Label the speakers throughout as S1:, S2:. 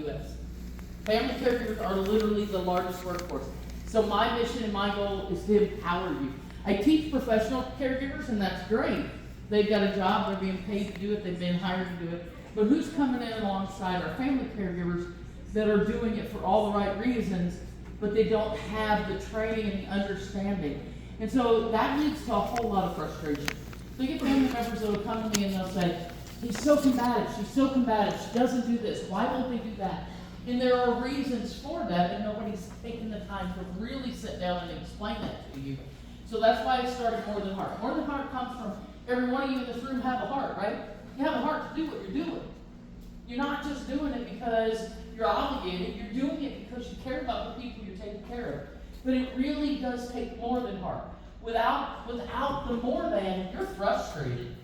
S1: U.S. Family caregivers are literally the largest workforce. So my mission and my goal is to empower you. I teach professional caregivers, and that's great. They've got a job, they're being paid to do it, they've been hired to do it. But who's coming in alongside our family caregivers that are doing it for all the right reasons, but they don't have the training and the understanding? And so that leads to a whole lot of frustration. So you get family members that will come to me and they'll say, he's so combative, she's so combative, she doesn't do this, why don't they do that? And there are reasons for that, and nobody's taken the time to really sit down and explain that to you. So that's why I started More Than Heart. More Than Heart comes from every one of you in this room have a heart, right? You have a heart to do what you're doing. You're not just doing it because you're obligated, you're doing it because you care about the people you're taking care of. But it really does take more than heart. Without the more than, you're frustrated.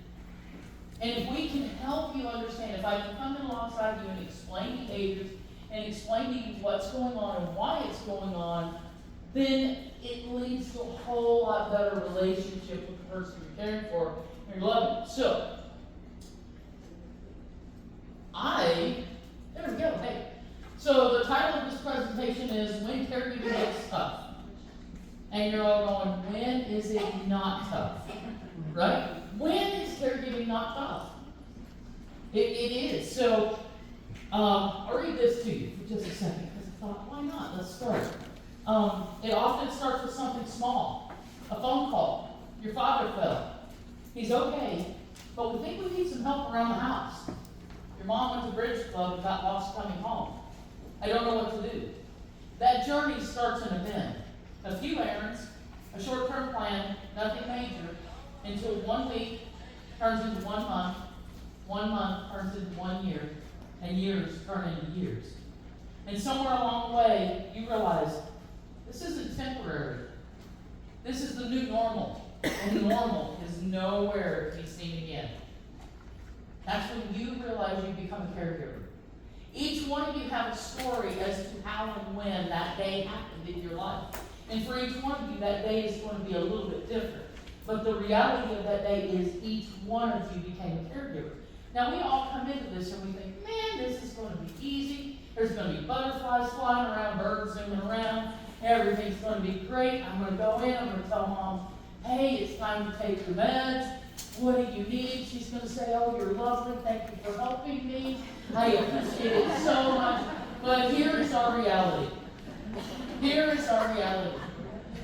S1: And if we can help you understand, if I can come in alongside you and explain behaviors and explain to you what's going on and why it's going on, then it leads to a whole lot better relationship with the person you're caring for and you're loving. So, there we go, hey. So the title of this presentation is When Caregiving Gets Tough. And you're all going, when is it not tough? Right? When is caregiving not tough? It is. So, I'll read this to you for just a second, because I thought, why not? Let's start. It often starts with something small. A phone call. Your father fell. He's okay, but we think we need some help around the house. Your mom went to bridge club and got lost coming home. I don't know what to do. That journey starts in a bend. A few errands, a short-term plan, nothing major, until 1 week turns into 1 month, 1 month turns into 1 year, and years turn into years. And somewhere along the way, you realize, this isn't temporary. This is the new normal, and normal is nowhere to be seen again. That's when you realize you become a caregiver. Each one of you have a story as to how and when that day happened in your life. And for each one of you, that day is going to be a little bit different. But the reality of that day is each one of you became a caregiver. Now, we all come into this and we think, man, this is going to be easy. There's going to be butterflies flying around, birds zooming around. Everything's going to be great. I'm going to go in, I'm going to tell mom, hey, it's time to take your meds. What do you need? She's going to say, oh, you're lovely. Thank you for helping me. I appreciate it so much. But here is our reality. Here is our reality.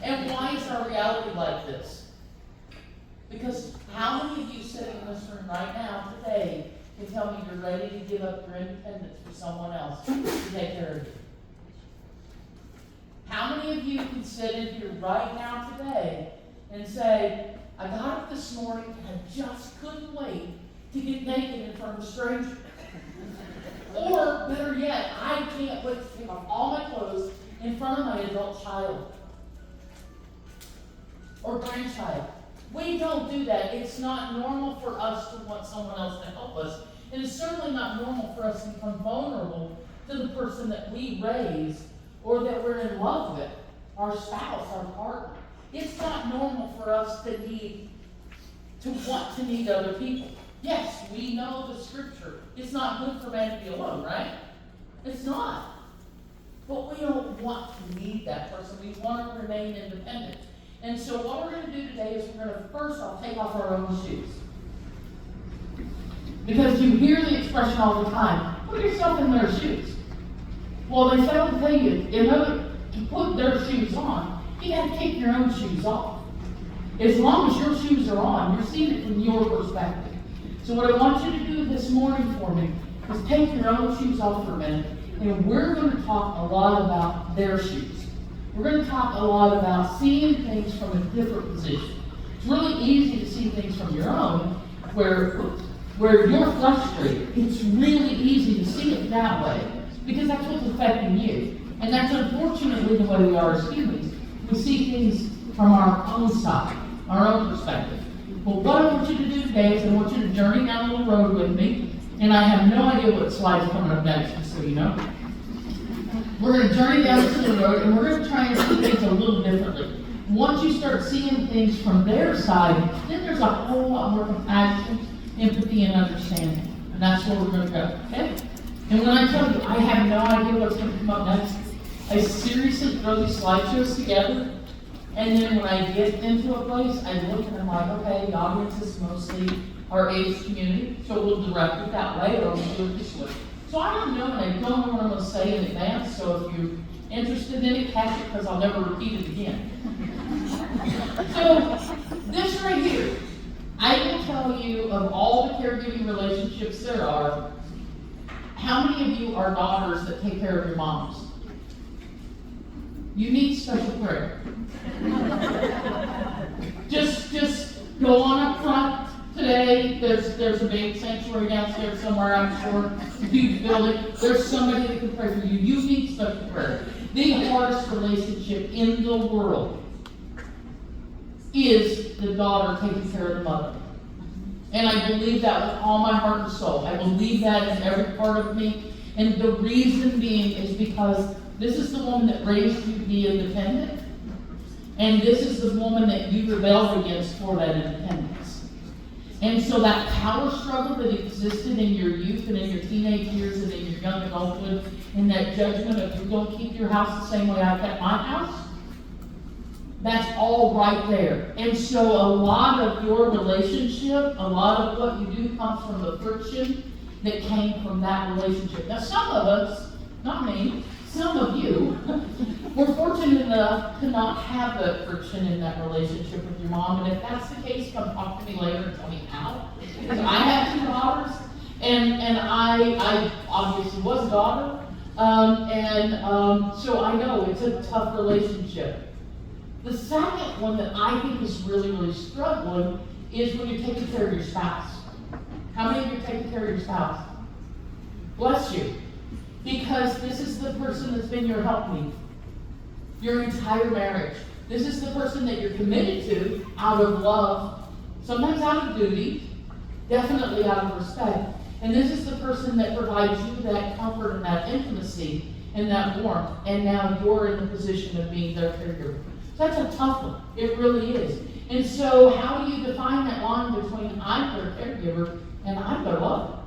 S1: And why is our reality like this? Because how many of you sitting in this room right now today can tell me you're ready to give up your independence for someone else to take care of you? How many of you can sit in here right now today and say, I got up this morning and I just couldn't wait to get naked in front of a stranger? Or, better yet, I can't wait to take off all my clothes in front of my adult child or grandchild. We don't do that. It's not normal for us to want someone else to help us. And it's certainly not normal for us to become vulnerable to the person that we raise or that we're in love with, our spouse, our partner. It's not normal for us to want to need other people. Yes, we know the scripture. It's not good for man to be alone, right? It's not. But we don't want to need that person. We want to remain independent. And so what we're going to do today is we're going to first off take off our own shoes. Because you hear the expression all the time, put yourself in their shoes. Well, they fail to tell you, in order to put their shoes on, you got to take your own shoes off. As long as your shoes are on, you're seeing it from your perspective. So what I want you to do this morning for me is take your own shoes off for a minute, and we're going to talk a lot about their shoes. We're going to talk a lot about seeing things from a different position. It's really easy to see things from your own, where you're frustrated. It's really easy to see it that way, because that's what's affecting you. And that's unfortunately the way we are as humans. We see things from our own side, our own perspective. Well, what I want you to do today is I want you to journey down a little road with me, and I have no idea what slide's coming up next, just so you know. We're going to journey down this little road, and we're going to try and see things a little differently. Once you start seeing things from their side, then there's a whole lot more compassion, empathy, and understanding. And that's where we're going to go, okay? And when I tell you, I have no idea what's going to come up next. I seriously throw these slideshows together, and then when I get into a place, I look and I'm like, okay, the audience is mostly our age community, so we'll direct it that way, or we'll do it this way. So I don't know, and I don't know what I'm going to say in advance, so if you're interested in it, catch it, because I'll never repeat it again. So, this right here, I will tell you of all the caregiving relationships there are, how many of you are daughters that take care of your moms? You need special prayer. Just go on up front today. There's a big sanctuary downstairs somewhere, I'm sure. Huge building. There's somebody that can pray for you. You need special prayer. The hardest relationship in the world is the daughter taking care of the mother. And I believe that with all my heart and soul. I believe that in every part of me. And the reason being is because this is the woman that raised you to be independent. And this is the woman that you rebelled against for that independence. And so that power struggle that existed in your youth and in your teenage years and in your young adulthood, and that judgment of you don't keep your house the same way I kept my house, that's all right there. And so a lot of your relationship, a lot of what you do comes from the friction that came from that relationship. Now some of us, not me, some of you, were fortunate enough to not have that friction in that relationship with your mom. And if that's the case, come talk to me later and tell me how. Because I have two daughters, and I obviously was a daughter. So I know it's a tough relationship. The second one that I think is really, really struggling is when you're taking care of your spouse. How many of you are taking care of your spouse? Bless you. Because this is the person that's been your helpmeet your entire marriage. This is the person that you're committed to out of love, sometimes out of duty, definitely out of respect. And this is the person that provides you that comfort and that intimacy and that warmth. And now you're in the position of being their caregiver. That's a tough one. It really is. And so how do you define that line between I'm their caregiver and I'm their lover?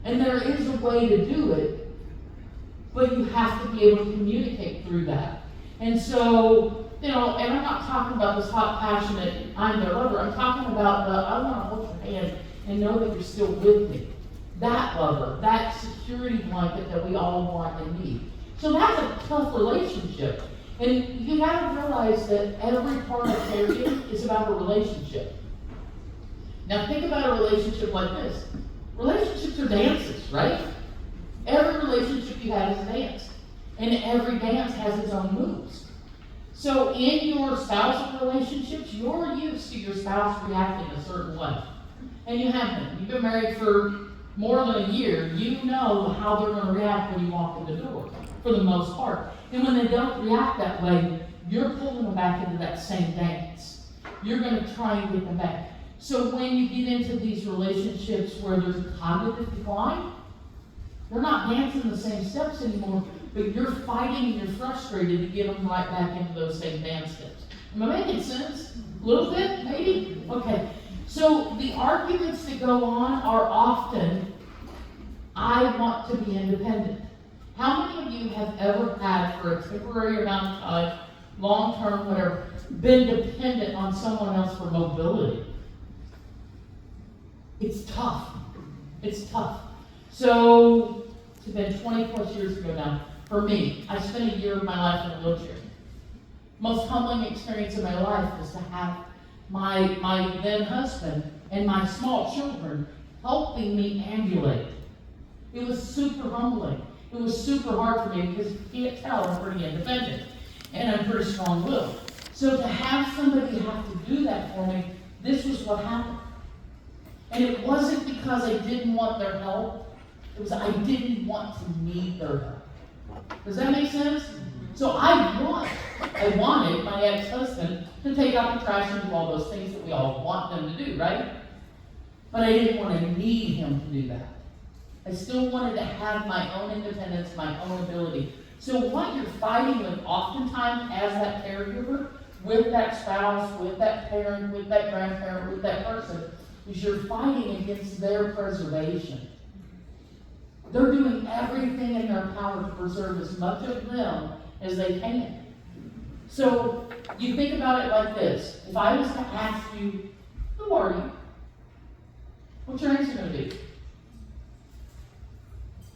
S1: And there is a way to do it, but you have to be able to communicate through that. And so, and I'm not talking about this hot, passionate, I'm their lover. I'm talking about I want to hold your hand and know that you're still with me. That lover, that security blanket that we all want and need. So that's a tough relationship. And you got to realize that every part of caregiving is about a relationship. Now think about a relationship like this. Relationships are dances, right? Every relationship you have is a dance. And every dance has its own moves. So in your spousal relationships, you're used to your spouse reacting a certain way. And you have been. You've been married for more than a year. You know how they're going to react when you walk in the door, for the most part. And when they don't react that way, you're pulling them back into that same dance. You're going to try and get them back. So when you get into these relationships where there's cognitive decline, they're not dancing the same steps anymore, but you're fighting and you're frustrated to get them right back into those same dance steps. Am I making sense? A little bit, maybe? Okay. So the arguments that go on are often, I want to be independent. How many of you have ever had, for a temporary amount of time, long-term, whatever, been dependent on someone else for mobility? It's tough. It's tough. So, it's been 20 plus years ago now. For me, I spent a year of my life in a wheelchair. Most humbling experience of my life was to have my then husband and my small children helping me ambulate. It was super humbling. It was super hard for me because you can't tell I'm pretty independent and I'm pretty strong-willed. So to have somebody have to do that for me, this was what happened. And it wasn't because I didn't want their help. It was I didn't want to need their help. Does that make sense? So I wanted my ex-husband to take out the trash and do all those things that we all want them to do, right? But I didn't want to need him to do that. I still wanted to have my own independence, my own ability. So what you're fighting with oftentimes as that caregiver, with that spouse, with that parent, with that grandparent, with that person, is you're fighting against their preservation. They're doing everything in their power to preserve as much of them as they can. So you think about it like this. If I was to ask you, who are you? What's your answer going to be?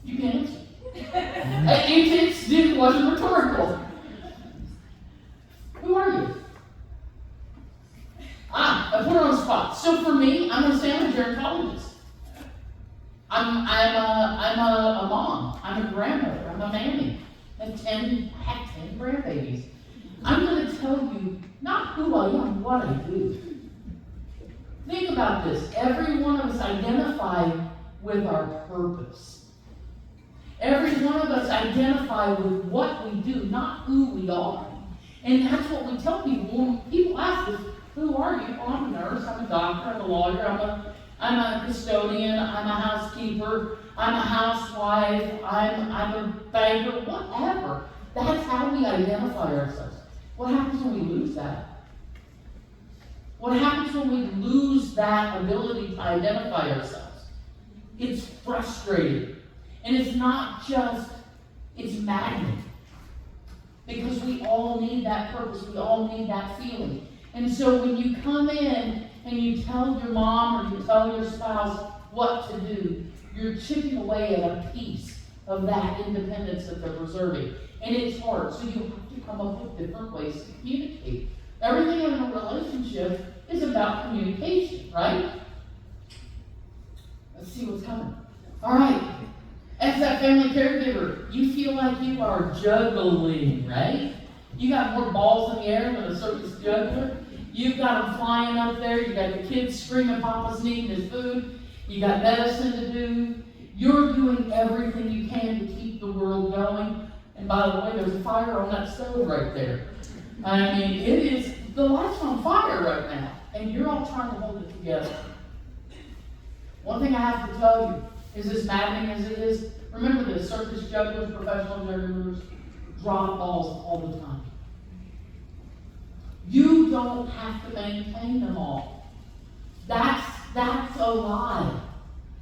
S1: You can answer. It wasn't rhetorical. Who are you? I put her on the spot. So for me, I'm going to say I'm a gerontologist. I'm a mom. I'm a grandmother. I'm a mammy. I have 10 grandbabies. I'm going to tell you not who I am, what I do. Think about this. Every one of us identify with our purpose. Every one of us identify with what we do, not who we are. And that's what we tell people. When people ask us, who are you? Well, I'm a nurse, I'm a doctor, I'm a lawyer, I'm a custodian, I'm a housekeeper, I'm a housewife, I'm a banker, whatever. That's how we identify ourselves. What happens when we lose that? What happens when we lose that ability to identify ourselves? It's frustrating. And it's not just, it's maddening. Because we all need that purpose, we all need that feeling. And so when you come in and you tell your mom or you tell your spouse what to do, you're chipping away at a piece of that independence that they're preserving. And it's hard, so you have to come up with different ways to communicate. Everything in a relationship is about communication, right? Let's see what's coming. All right. As that family caregiver, you feel like you are juggling, right? You got more balls in the air than a circus juggler. You've got them flying up there. You got the kids screaming, Papa's needing his food. You got medicine to do. You're doing everything you can to keep the world going. And by the way, there's a fire on that stove right there. I mean, the light's on fire right now. And you're all trying to hold it together. One thing I have to tell you is, as maddening as it is, remember this, circus jugglers, professional jugglers, drop balls all the time. You don't have to maintain them all. That's a lie.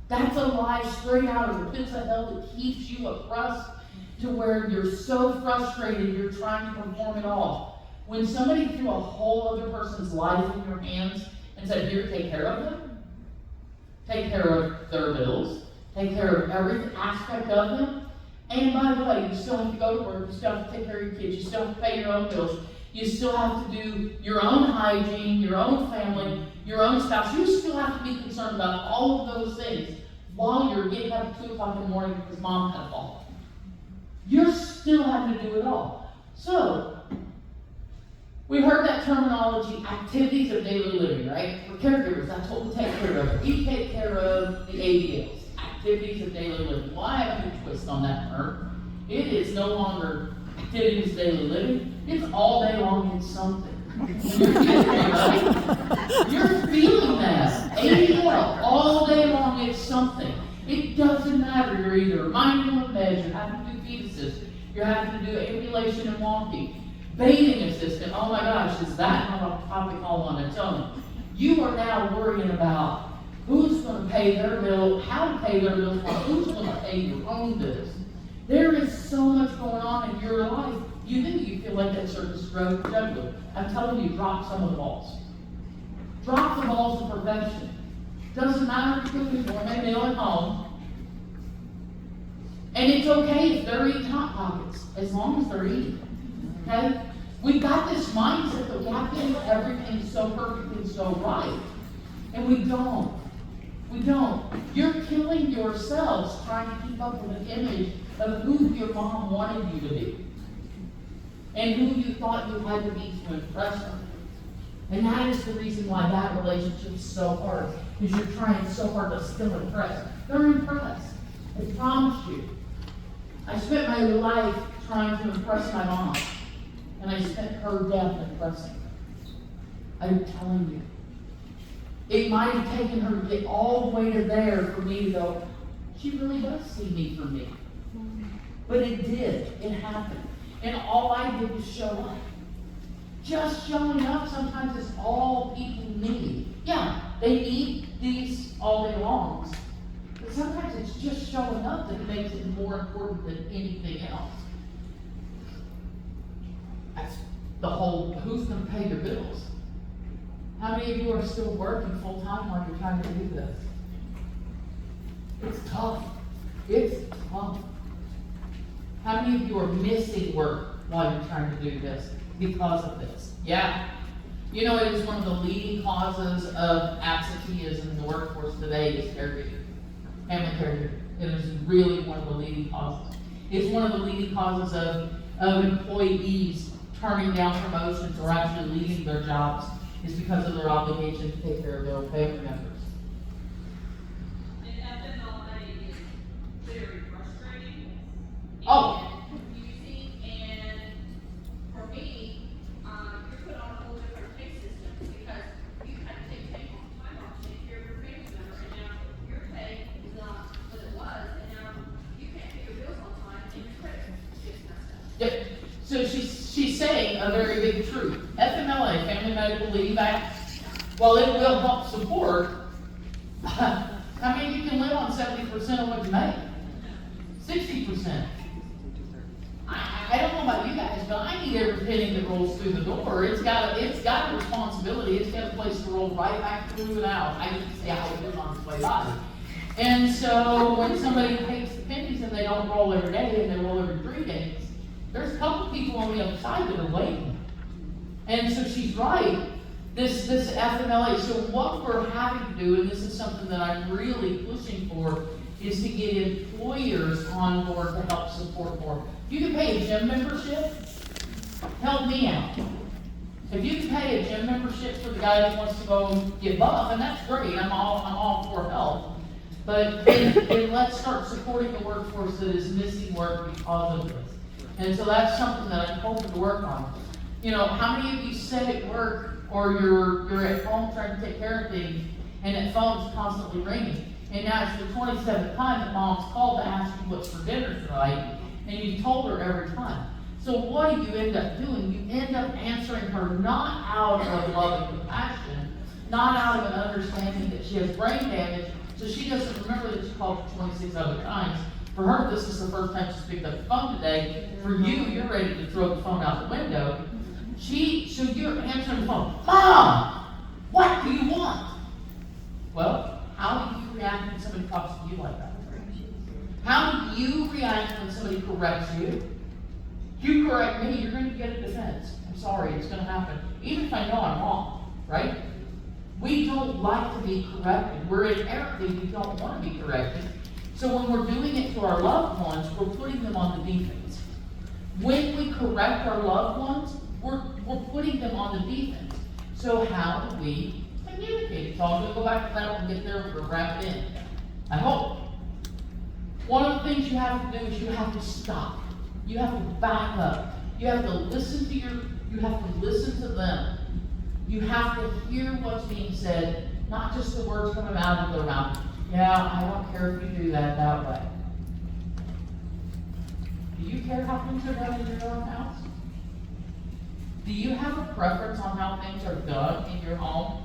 S1: That's a lie straight out of the pits of hell that keeps you oppressed to where you're so frustrated you're trying to perform it all. When somebody threw a whole other person's life in your hands and said, here, take care of them, take care of their bills, take care of every aspect of them, and by the way, you still have to go to work, you still have to take care of your kids, you still have to pay your own bills, you still have to do your own hygiene, your own family, your own spouse. You still have to be concerned about all of those things while you're getting up at 2 o'clock in the morning because mom had a fall. You're still having to do it all. So, we heard that terminology, activities of daily living, right? For caregivers, that's what we take care of. We take care of the ADLs, activities of daily living. Well, I have a twist on that term. It is no longer activities of daily living. It's all day long, it's something. You're feeling it, right? You're feeling that. ADL, all day long, it's something. It doesn't matter. You're either minding of meds, you're having to do feed assist, you're having to do ambulation and walking, bathing assistant. Oh my gosh, is that not a topic I want to tell you? You are now worrying about who's going to pay their bill, how to pay their bills, who's going to pay your own bills. There is so much going on in your life. You feel like that circus juggler. I'm telling you, drop some of the balls. Drop the balls of perfection. Doesn't matter if you're cooking for them, meal at home. And it's okay if they're eating Hot Pockets, as long as they're eating. Okay? We've got this mindset that we have to do everything so perfect and so right. And we don't. We don't. You're killing yourselves trying to keep up with an image of who your mom wanted you to be. And who you thought you had to be to impress her. And that is the reason why that relationship is so hard. Because you're trying so hard to still impress. They're impressed. I promise you. I spent my life trying to impress my mom. And I spent her death impressing her. I'm telling you. It might have taken her to get all the way to there for me to go, she really does see me for me. But it did. It happened. And all I did was show up. Just showing up sometimes is all people need. Yeah, they need these all day long. But sometimes it's just showing up that makes it more important than anything else. That's the whole, who's going to pay your bills? How many of you are still working full time while you're trying to do this? It's tough. It's tough. How many of you are missing work while you're trying to do this because of this? Yeah. You know, it is one of the leading causes of absenteeism in the workforce today is caregiving. Family caregiver. It is really one of the leading causes. It's one of the leading causes of employees turning down promotions or actually leaving their jobs is because of their obligation to take care of their own family members.
S2: And FMLA is very frustrating.
S1: Oh.
S2: And confusing, and for me, you're put on a whole different pay system because you kind of take time off to take care of your family member, and now your pay is not what it was, and now you can't pay your bills on time, and your credit gets messed up.
S1: Yep. So she's saying a very big truth. FMLA, Family Medical Leave Act, while it will help support, how many of you can live on 70% of what you make? 60%. I don't know about you guys, but I need every penny that rolls through the door. It's got a responsibility. It's got a place to roll right back through and out. I get to see how it goes on its way by. And so when somebody takes the pennies and they don't roll every day and they roll every 3 days, there's a couple people on the other side that are waiting. And so she's right. This FMLA, so what we're having to do, and this is something that I'm really pushing for, is to get employers on board to help support more. If you can pay a gym membership, help me out. If you can pay a gym membership for the guy that wants to go get buff, and that's great, I'm all for help. But then let's start supporting the workforce that is missing work because of this. And so that's something that I'm hoping to work on. You know, how many of you sit at work or you're at home trying to take care of things and that phone's constantly ringing? And now it's the 27th time that mom's called to ask you what's for dinner tonight, and you told her every time. So what do you end up doing? You end up answering her not out of love and compassion, not out of an understanding that she has brain damage, so she doesn't remember that she called her 26 other times. For her, this is the first time she's picked up the phone today. For you, you're ready to throw the phone out the window. So you're answering the phone. Mom, what do you want? Well, how do you react when somebody talks to you like that? How do you react when somebody corrects you? You correct me, you're going to get a defense. I'm sorry, it's going to happen. Even if I know I'm wrong, right? We don't like to be corrected. We're inherently, we don't want to be corrected. So when we're doing it to our loved ones, we're putting them on the defense. When we correct our loved ones, we're putting them on the defense. So how do we communicate? So I'm going to go back to that and get there. We're going to wrap it in. I hope. One of the things you have to do is you have to stop. You have to back up. You have to listen to them. You have to hear what's being said, not just the words coming out of their mouth. Yeah, I don't care if you do that way. Do you care how things are done in your own house? Do you have a preference on how things are done in your home?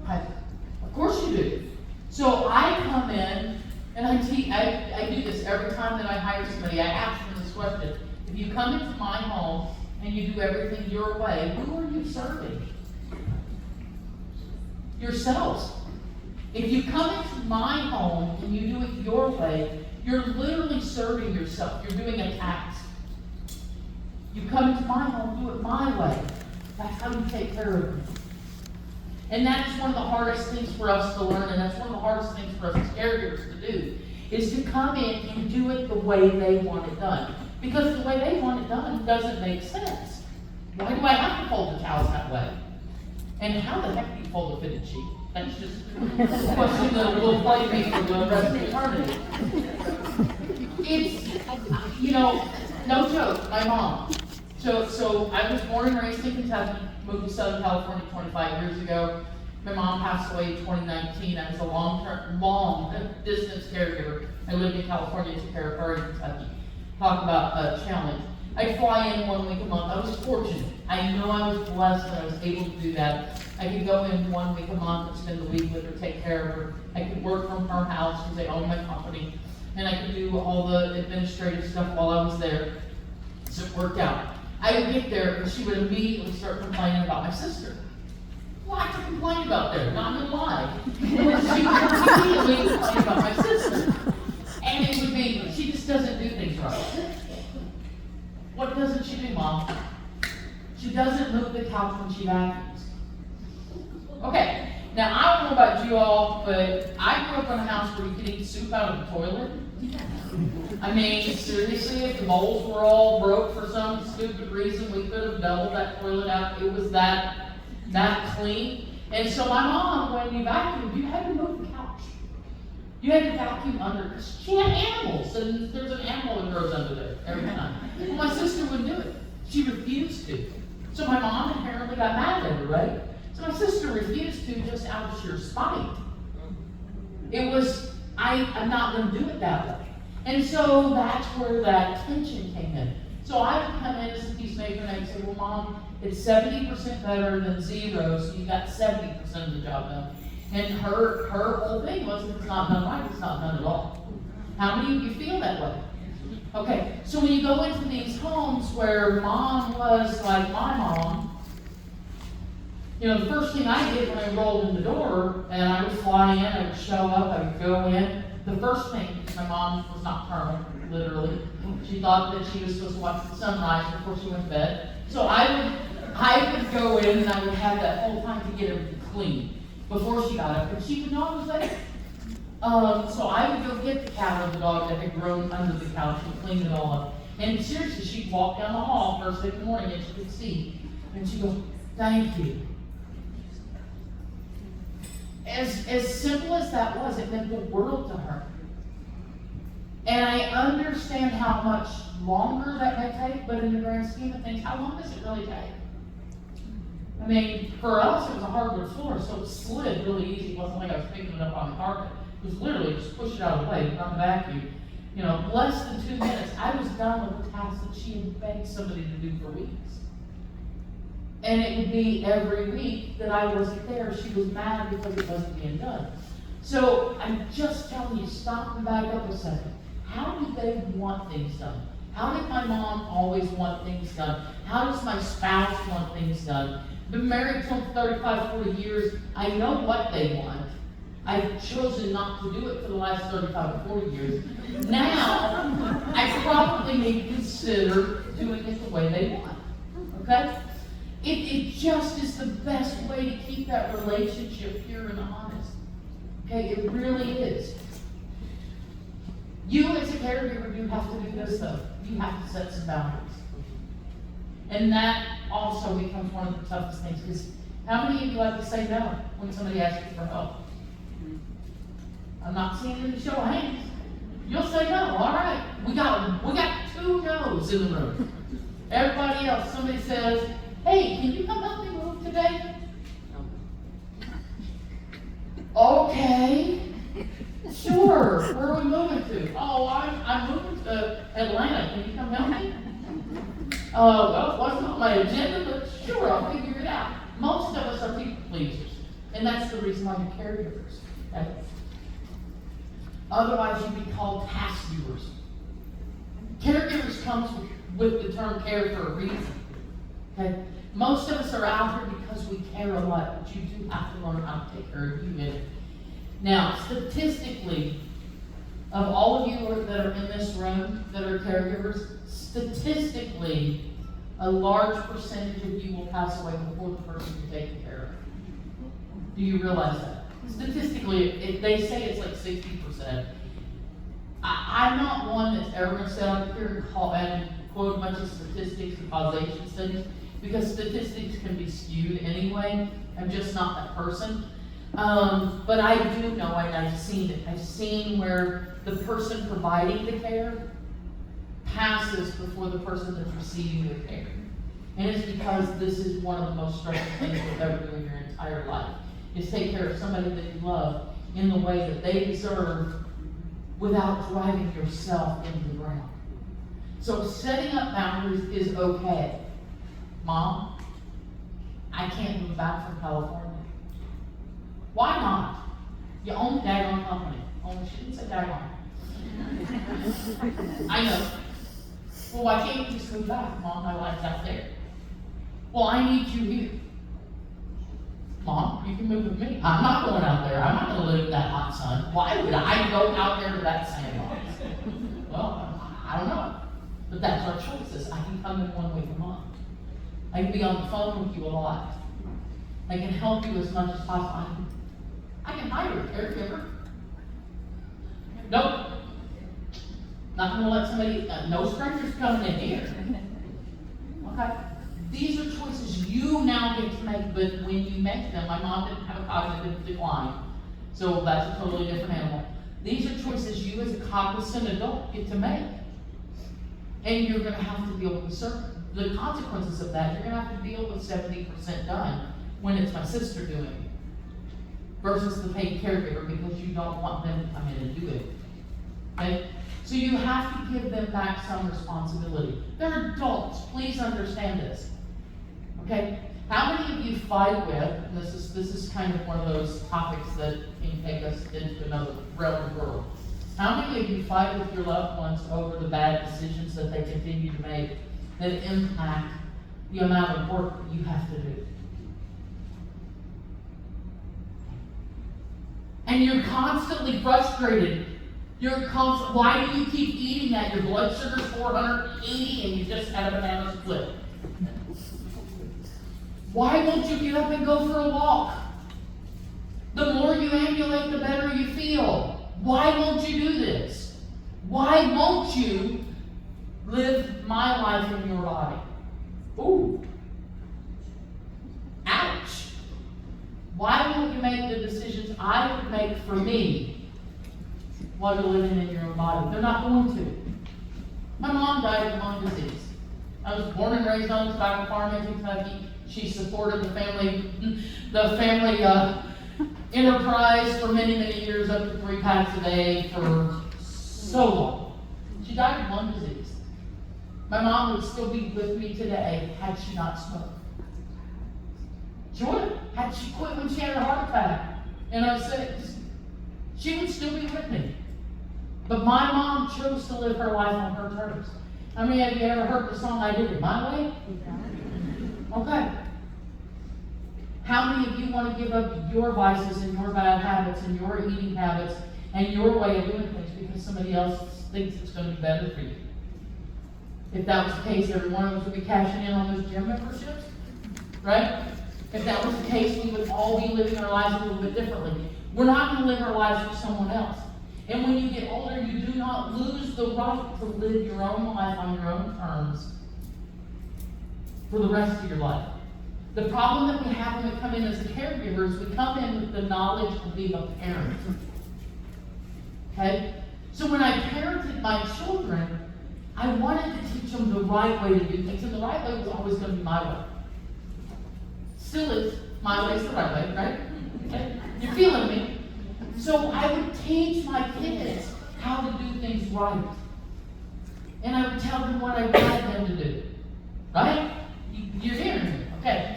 S1: Of course you do. So I come in and I do this every time that I hire somebody. I ask them this question. If you come into my home and you do everything your way, who are you serving? Yourselves. If you come into my home and you do it your way, you're literally serving yourself. You're doing a task. You come into my home, do it my way. That's how you take care of me. And that is one of the hardest things for us to learn, and that's one of the hardest things for us as caregivers to do, is to come in and do it the way they want it done. Because the way they want it done doesn't make sense. Why do I have to fold the towels that way? And how the heck do you fold a fitted sheet? That's just a question that will plague me for the rest of eternity. It's, no joke, my mom. So I was born and raised in Kentucky, moved to Southern California 25 years ago. My mom passed away in 2019. I was a long distance caregiver. I lived in California, took care of her in Kentucky. Talk about a challenge. I'd fly in 1 week a month. I was fortunate. I know I was blessed that I was able to do that. I could go in 1 week a month and spend the week with her, take care of her. I could work from her house because they own my company. And I could do all the administrative stuff while I was there. So it worked out. I would get there and she would immediately start complaining about my sister. Lots to complain about there, not gonna lie. She would immediately complain about my sister. And it would be, she just doesn't do things right. What doesn't she do, Mom? She doesn't move the couch when she vacuums. Okay, now I don't know about you all, but I grew up in a house where you could eat soup out of the toilet. I mean, seriously, if the bowls were all broke for some stupid reason, we could have doubled that toilet out. It was that clean. And so my mom, when you vacuumed, you had to move the couch. You had to vacuum under, because she had animals, and there's an animal that grows under there every time. Well, my sister wouldn't do it. She refused to. So my mom inherently got mad at her, right? So my sister refused to just out of sheer spite. It was, I'm not going to do it that way. And so that's where that tension came in. So I would come in as a peacemaker and I'd say, well, Mom, it's 70% better than 0, so you got 70% of the job done. And her whole thing was, if it's not done right, it's not done at all. How many of you feel that way? Okay, so when you go into these homes where Mom was like my mom, you know, the first thing I did when I rolled in the door, and I would fly in, I would show up, I would go in, the first thing, my mom was nocturnal, literally. She thought that she was supposed to watch the sunrise before she went to bed. So I would go in and I would have that whole time to get everything clean before she got up, and she would know I was there. So I would go get the cat or the dog that had grown under the couch and clean it all up. And seriously, she'd walk down the hall first thing in the morning and she could see, and she'd go, thank you. As simple as that was, it meant the world to her. And I understand how much longer that may take, but in the grand scheme of things, how long does it really take? I mean, for us, it was a hardwood floor, so it slid really easy. It wasn't like I was picking it up on the carpet. It was literally just push it out of the way, run the vacuum. You know, less than 2 minutes, I was done with the task that she had begged somebody to do for weeks. And it would be every week that I wasn't there, she was mad because it wasn't being done. So I'm just telling you, stop and back up a second. How do they want things done? How did my mom always want things done? How does my spouse want things done? Been married to them for 35, 40 years. I know what they want. I've chosen not to do it for the last 35 or 40 years. Now, I probably need to consider doing it the way they want. Okay? It just is the best way to keep that relationship pure and honest. Okay, it really is. You as a caregiver, you have to do this though. You have to set some boundaries. And that also becomes one of the toughest things, because how many of you like to say no when somebody asks you for help? I'm not seeing any show of hands. You'll say no, all right. We got 2 no's in the room. Everybody else, somebody says, hey, can you come help me move today? Okay, sure. Where are we moving to? Oh, I'm moving to Atlanta. Can you come help me? Well, it wasn't on my agenda, but sure, I'll figure it out. Most of us are people pleasers, and that's the reason why you're caregivers. Okay? Otherwise, you'd be called task doers. Caregivers comes with the term care for a reason. Okay? Most of us are out here because we care a lot, but you do have to learn how to take care of you. Now, statistically, of all of you that are in this room that are caregivers, statistically, a large percentage of you will pass away before the person you're taking care of. Do you realize that? Statistically, they say it's like 60%. I'm not one that's ever going to sit out here and quote a bunch of statistics and causation studies, because statistics can be skewed anyway. I'm just not that person. But I do know, and I've seen it. I've seen where the person providing the care passes before the person that's receiving the care. And it's because this is one of the most stressful things you'll ever do in your entire life, is take care of somebody that you love in the way that they deserve without driving yourself into the ground. So setting up boundaries is okay. Mom, I can't move back from California. Why not? You own the daggone company. Only she didn't say daggone. I know. Well, why can't you just move back? Mom, my life's out there. Well, I need you here. Mom, you can move with me. I'm not going out there. I'm not going to live in that hot sun. Why would I go out there to that sandbox? Well, I don't know. But that's our choices. I can come in 1 week a month. I can be on the phone with you a lot. I can help you as much as possible. I can hire a caregiver. Nope. Not going to let somebody, no strangers coming in here. Okay? These are choices you now get to make, but when you make them, my mom didn't have a cognitive decline, so that's a totally different animal. These are choices you as a cognizant adult get to make. And you're going to have to deal with the consequences of that. You're going to have to deal with 70% done when it's my sister doing it versus the paid caregiver because you don't want them to come in and do it. Okay? So you have to give them back some responsibility. They're adults. Please understand this. Okay? How many of you fight with, and this is kind of one of those topics that can take us into another realm of world. How many of you fight with your loved ones over the bad decisions that they continue to make that impact the amount of work that you have to do? And you're constantly frustrated. Why do you keep eating that? Your blood sugar's 480 and you just had a banana split. Why won't you get up and go for a walk? The more you ambulate, the better you feel. Why won't you do this? Why won't you live my life in your body? Ooh. Ouch. Why won't you make the decisions I would make for me while you're living in your own body? They're not going to. My mom died of lung disease. I was born and raised on a tobacco farm in Kentucky. She supported the family enterprise for many, many years, up to 3 packs a day for so long. She died of lung disease. My mom would still be with me today had she not smoked. She would. Had she quit when she had a heart attack in '06, she would still be with me. But my mom chose to live her life on her terms. How many of you ever heard the song "I Did It My Way"? Okay. How many of you want to give up your vices and your bad habits and your eating habits and your way of doing things because somebody else thinks it's going to be better for you? If that was the case, every one of us would be cashing in on those gym memberships, right? If that was the case, we would all be living our lives a little bit differently. We're not going to live our lives for someone else. And when you get older, you do not lose the right to live your own life on your own terms for the rest of your life. The problem that we have when we come in as a caregiver is we come in with the knowledge of being a parent. Okay? So when I parented my children, I wanted to teach them the right way to do things, and the right way was always going to be my way. Still is. My way is the right way, right? Okay? You're feeling me? So I would teach my kids how to do things right. And I would tell them what I wanted them to do. Right? You're hearing me. Okay.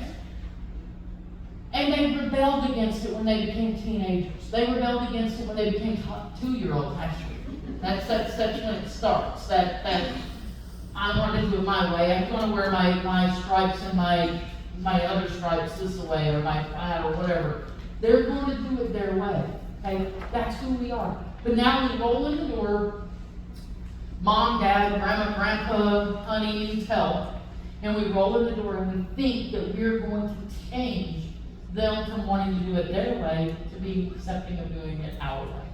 S1: And they rebelled against it when they became teenagers. They rebelled against it when they became 2-year-olds, actually. That's when it starts. That I want to do it my way. I'm going to wear my stripes and my other stripes this way, or my plaid, or whatever. They're going to do it their way. Okay? That's who we are. But now we roll in the door, mom, dad, grandma, grandpa, honey, needs help. And we roll in the door and we think that we're going to change them from wanting to do it their way to being accepting of doing it our way.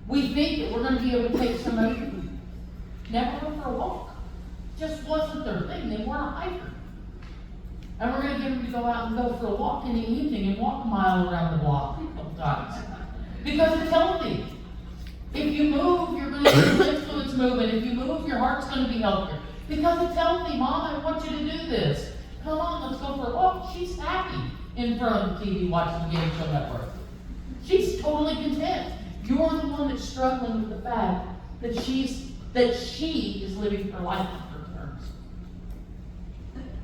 S1: We think that we're going to be able to take somebody never went for a walk. Just wasn't their thing. They weren't a hiker. And we're going to get them to go out and go for a walk in the evening and walk a mile around the block a couple times. Because it's healthy. If you move, you're going to get lymph fluids moving. If you move, your heart's going to be healthier. Because it's healthy, Mom, I want you to do this. Come on, let's go for a walk. She's happy in front of the TV watching the Game Show Network. She's totally content. You're the one that's struggling with the fact that she's that she is living her life on her terms.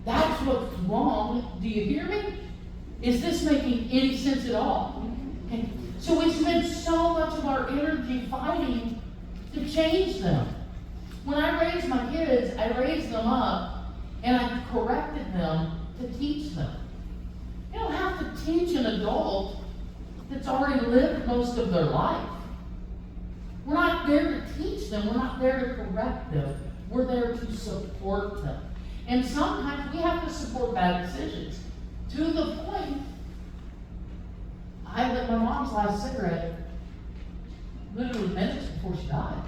S1: That's what's wrong. Do you hear me? Is this making any sense at all? Okay. So we spend so much of our energy fighting to change them. When I raised my kids, I raised them up and I corrected them to teach them. You don't have to teach an adult that's already lived most of their life. We're not there to teach them. We're not there to correct them. We're there to support them. And sometimes we have to support bad decisions. To the point, I lit my mom's last cigarette literally minutes before she died.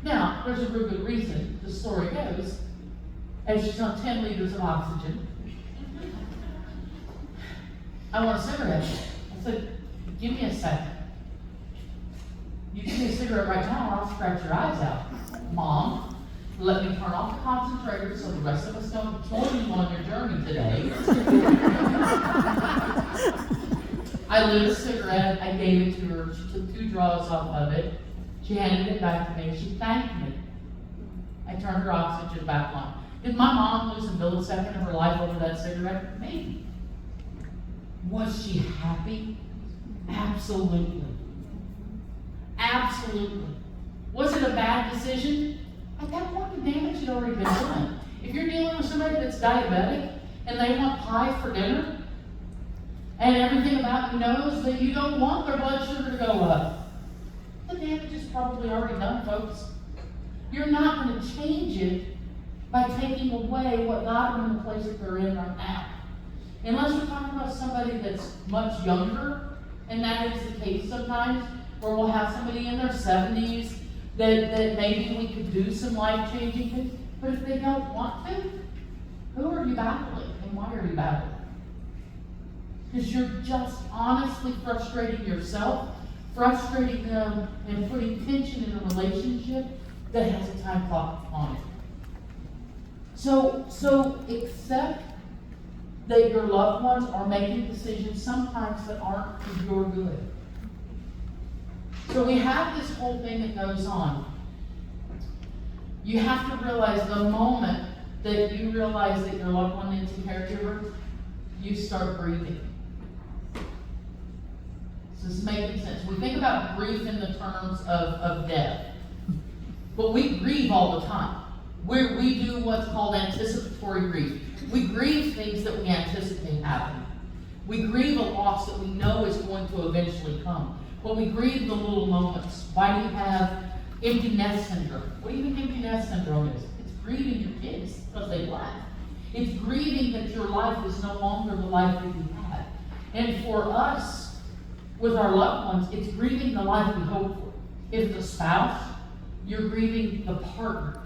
S1: Now, there's a real good reason. The story goes, as she's on 10 liters of oxygen, I want a cigarette. I said, give me a second. You give me a cigarette right now, or I'll scratch your eyes out. Mom, let me turn off the concentrator so the rest of us don't join you on your journey today. I lit a cigarette, I gave it to her, she took 2 draws off of it, she handed it back to me, she thanked me. I turned her oxygen back on. Did my mom lose a millisecond of her life over that cigarette? Maybe. Was she happy? Absolutely. Absolutely. Was it a bad decision? At that point, the damage had already been done. If you're dealing with somebody that's diabetic and they want pie for dinner, and everything about you knows that you don't want their blood sugar to go up, the damage is probably already done, folks. You're not going to change it by taking away what got them in the place that they're in right now. Unless we're talking about somebody that's much younger, and that is the case sometimes, where we'll have somebody in their 70s that maybe we could do some life-changing things. But if they don't want to, who are you battling and why are you battling? Because you're just honestly frustrating yourself, frustrating them, and putting tension in a relationship that has a time clock on it. So accept that your loved ones are making decisions sometimes that aren't for your good. So we have this whole thing that goes on. You have to realize the moment that you realize that your loved one needs a caregiver, you start grieving. This is making sense. We think about grief in the terms of death. But we grieve all the time. We do what's called anticipatory grief. We grieve things that we anticipate happening. We grieve a loss that we know is going to eventually come. But we grieve the little moments. Why do you have empty nest syndrome? What do you think empty nest syndrome is? It's grieving your kids because they left. It's grieving that your life is no longer the life that you had. And for us, with our loved ones, it's grieving the life we hope for. If it's a spouse, you're grieving the partner.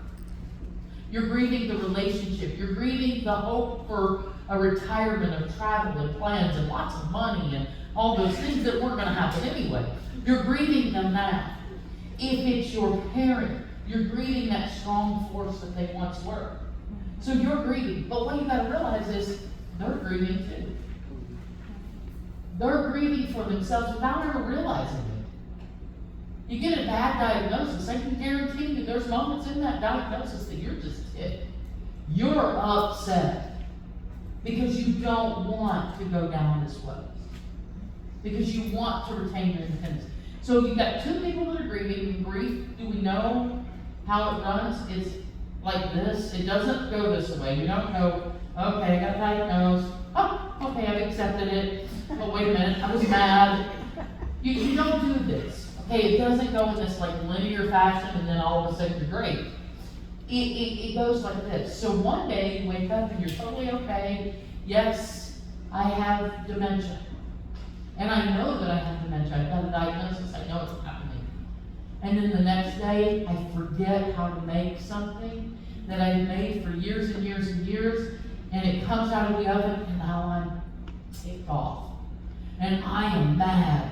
S1: You're grieving the relationship. You're grieving the hope for a retirement of travel and plans and lots of money and all those things that weren't going to happen anyway. You're grieving them now. If it's your parent, you're grieving that strong force that they once were. So you're grieving. But what you got to realize is they're grieving too. They're grieving for themselves without ever realizing it. You get a bad diagnosis, I can guarantee you there's moments in that diagnosis that you're just ticked. You're upset because you don't want to go down this way. Because you want to retain your independence. So you've got 2 people that are grieving. Grief, do we know how it runs? It's like this. It doesn't go this way. You don't go, okay, I got diagnosed. Oh, okay, I've accepted it. Oh, wait a minute, I was mad. You don't do this. Okay, it doesn't go in this like linear fashion and then all of a sudden you're great. It goes like this. So one day you wake up and you're totally okay. Yes, I have dementia. And I know that I have dementia. I've got a diagnosis. I know it's happening. And then the next day, I forget how to make something that I've made for years and years and years. And it comes out of the oven and now I'm ticked off. And I am mad.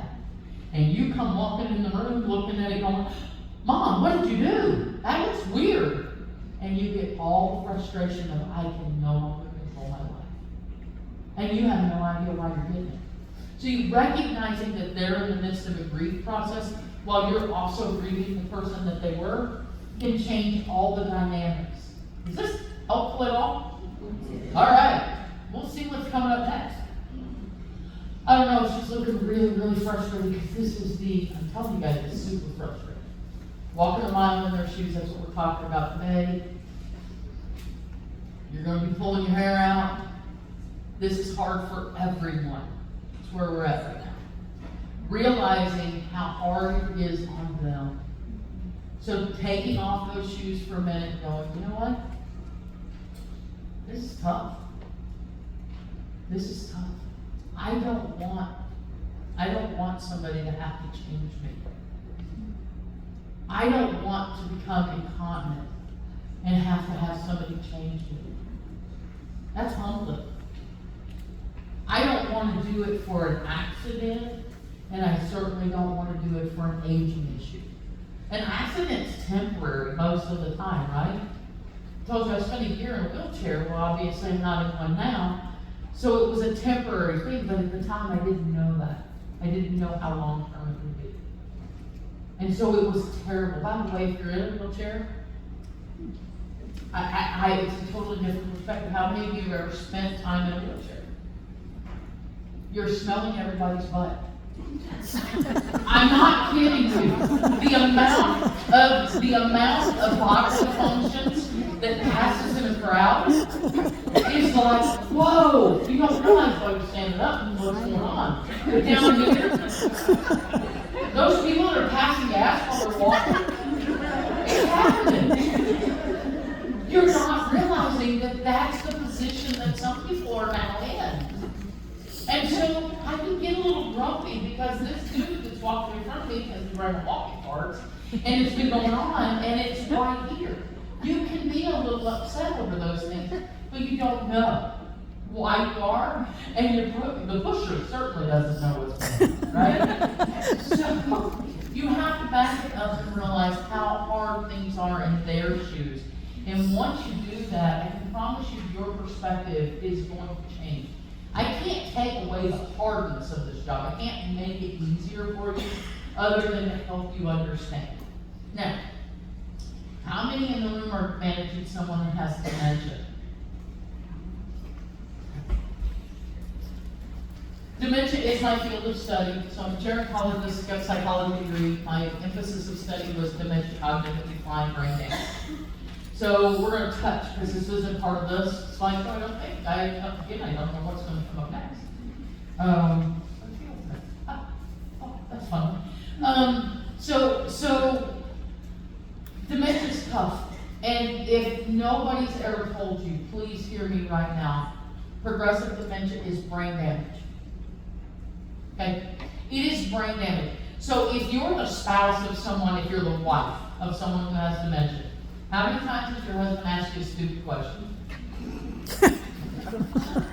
S1: And you come walking in the room looking at it going, Mom, what did you do? That looks weird. And you get all the frustration of I can no longer control my life. And you have no idea why you're getting it. So you recognizing that they're in the midst of a grief process while you're also grieving the person that they were, can change all the dynamics. Is this helpful at all? All right, we'll see what's coming up next. I don't know, she's looking really, really frustrated because this is I'm telling you guys, it's super frustrating. Walking a mile in their shoes, that's what we're talking about today. You're going to be pulling your hair out. This is hard for everyone. That's where we're at right now. Realizing how hard it is on them. So taking off those shoes for a minute and going, you know what? This is tough. This is tough. I don't want somebody to have to change me. I don't want to become incontinent and have to have somebody change me. That's humbling. I don't want to do it for an accident, and I certainly don't want to do it for an aging issue. An accident's temporary most of the time, right? I told you I spent a year in a wheelchair. Well, obviously I'm not in one now. So it was a temporary thing, but at the time I didn't know that. I didn't know how long term it would be. And so it was terrible. By the way, if you're in a wheelchair, it's a totally different perspective. How many of you have ever spent time in a wheelchair? You're smelling everybody's butt. I'm not kidding you. The amount of bodily functions that passes in a crowd is like, whoa, you don't realize why you're standing up and what's going on. But down here, those people that are passing gas while they're walking, it's happening. You're not realizing that that's the position that some people are now in. And so I can get a little grumpy because this dude that's walking in front of me has been running walking carts, and it's been going on, and it's right here. You can be a little upset over those things, but you don't know why you are, and the pusher certainly doesn't know what's going on, right? So you have to back it up and realize how hard things are in their shoes. And once you do that, I can promise you your perspective is going to change. I can't take away the hardness of this job. I can't make it easier for you other than to help you understand. Now, how many in the room are managing someone that has dementia? Dementia is my field of study, so I'm a gerontologist, got a psychology degree. My emphasis of study was dementia, cognitive decline, brain damage. So we're going to touch, because this isn't part of this. It's like, I don't think, I don't know what's going to come up next. That's fun. So dementia's tough. And if nobody's ever told you, please hear me right now. Progressive dementia is brain damage. Okay? It is brain damage. So if you're the spouse of someone, if you're the wife of someone who has dementia, how many times has your husband asked you a stupid question?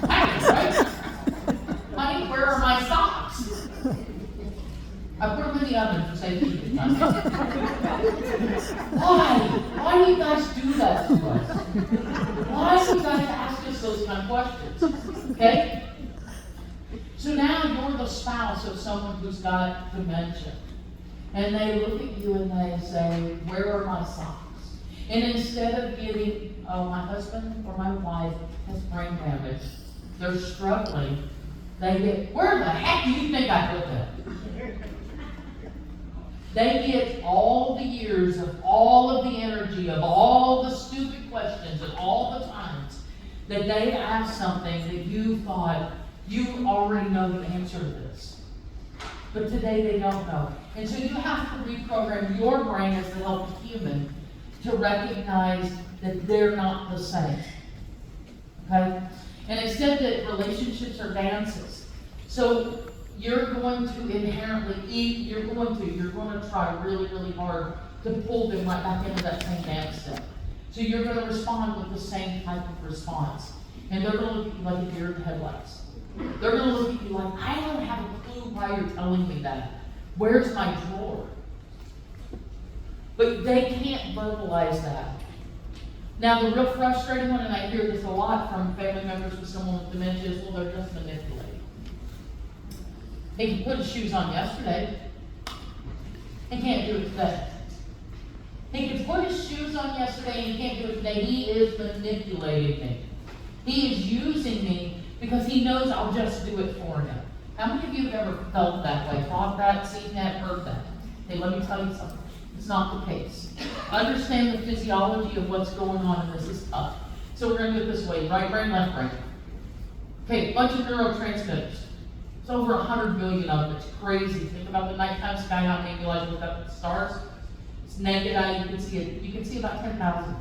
S1: Right? Honey, where are my socks? I put them in the oven for safety. Why? Why do you guys do that to us? Why do you guys ask us those kind of questions? Okay? So now you're the spouse of someone who's got dementia. And they look at you and they say, where are my socks? And instead of getting, oh, my husband or my wife has brain damage, they're struggling, they get, where the heck do you think I put that? They get all the years of all of the energy, of all the stupid questions, and all the times that they've asked something that you thought you already know the answer to this. But today they don't know. And so you have to reprogram your brain as the healthy human to recognize that they're not the same. Okay? And instead that relationships are dances. So you're going to inherently you're going to try really, really hard to pull them right back into that same dance step. So you're going to respond with the same type of response. And they're going to look at you like a deer in the headlights. They're going to look at you like, I don't have a clue why you're telling me that. Where's my drawer? But they can't verbalize that. Now, the real frustrating one, and I hear this a lot from family members with someone with dementia, is, well, they're just manipulating. He put his shoes on yesterday. He can't do it today. He could put his shoes on yesterday and he can't do it today. He is manipulating me. He is using me because he knows I'll just do it for him. How many of you have ever felt that way? Thought that, seen that, heard that? Hey, let me tell you something. It's not the case. Understand the physiology of what's going on, and this is tough. So we're going to do it this way, right brain, left brain. Okay, bunch of neurotransmitters. It's over 100 billion of them. It's crazy. Think about the nighttime sky, how many you look up at the stars. It's naked eye, you can see it. You can see about 10,000.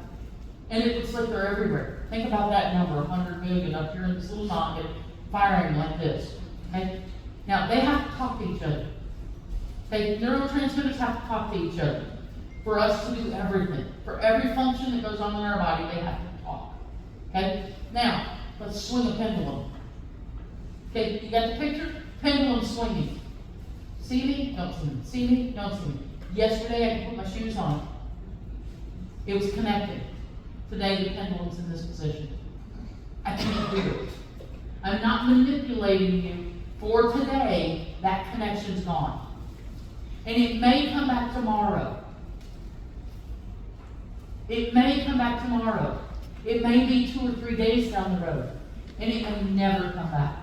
S1: And it looks like they're everywhere. Think about that number, 100 million up here in this little noggin, firing like this. Okay? Now, they have to talk to each other. Okay? Neurotransmitters have to talk to each other. For us to do everything. For every function that goes on in our body, they have to talk. Okay? Now, let's swing a pendulum. Okay, you got the picture? Pendulum swinging. See me? Don't see me. See me? Don't see me. Yesterday, I could put my shoes on. It was connected. Today, the pendulum's in this position. I can't do it. I'm not manipulating you. For today, that connection's gone. And it may come back tomorrow. It may come back tomorrow. It may be 2 or 3 days down the road. And it may never come back.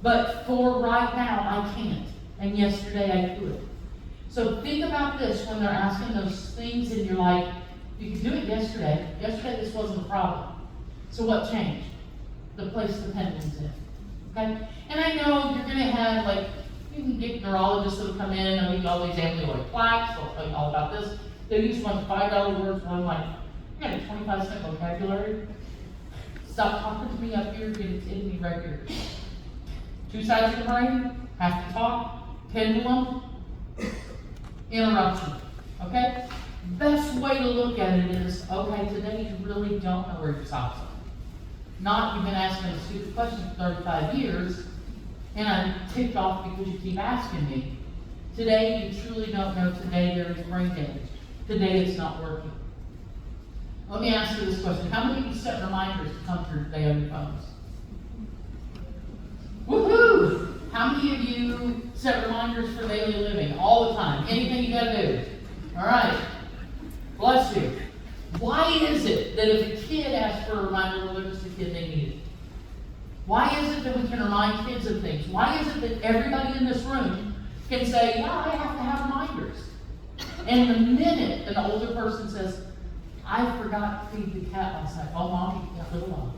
S1: But for right now, I can't. And yesterday I could. So think about this when they're asking those things and you're like, you could do it yesterday. Yesterday this wasn't a problem. So what changed? The place the pendulum's in. Okay? And I know you're going to have, like, you can get neurologists that'll come in and read all these amyloid plaques. They'll tell you all about this. They use a bunch of $5 words and I'm like, you got a 25-cent vocabulary? Stop talking to me up here, get it in me right here. 2 sides of the brain, have to talk, pendulum, interruption. Okay? Best way to look at it is, okay, today you really don't know where your socks are. Not you've been asking a stupid question for 35 years, and I'm ticked off because you keep asking me. Today you truly don't know. Today there is brain damage. Today it's not working. Let me ask you this question. How many of you set reminders to come through today on your phones? Woohoo! How many of you set reminders for daily living all the time? Anything you gotta do? All right. Bless you. Why is it that if a kid asks for a reminder, what does the kid they need it? Why is it that we can remind kids of things? Why is it that everybody in this room can say, yeah, I have to have reminders? And the minute an older person says, I forgot to feed the cat last night. Oh, Mom, you got a little long.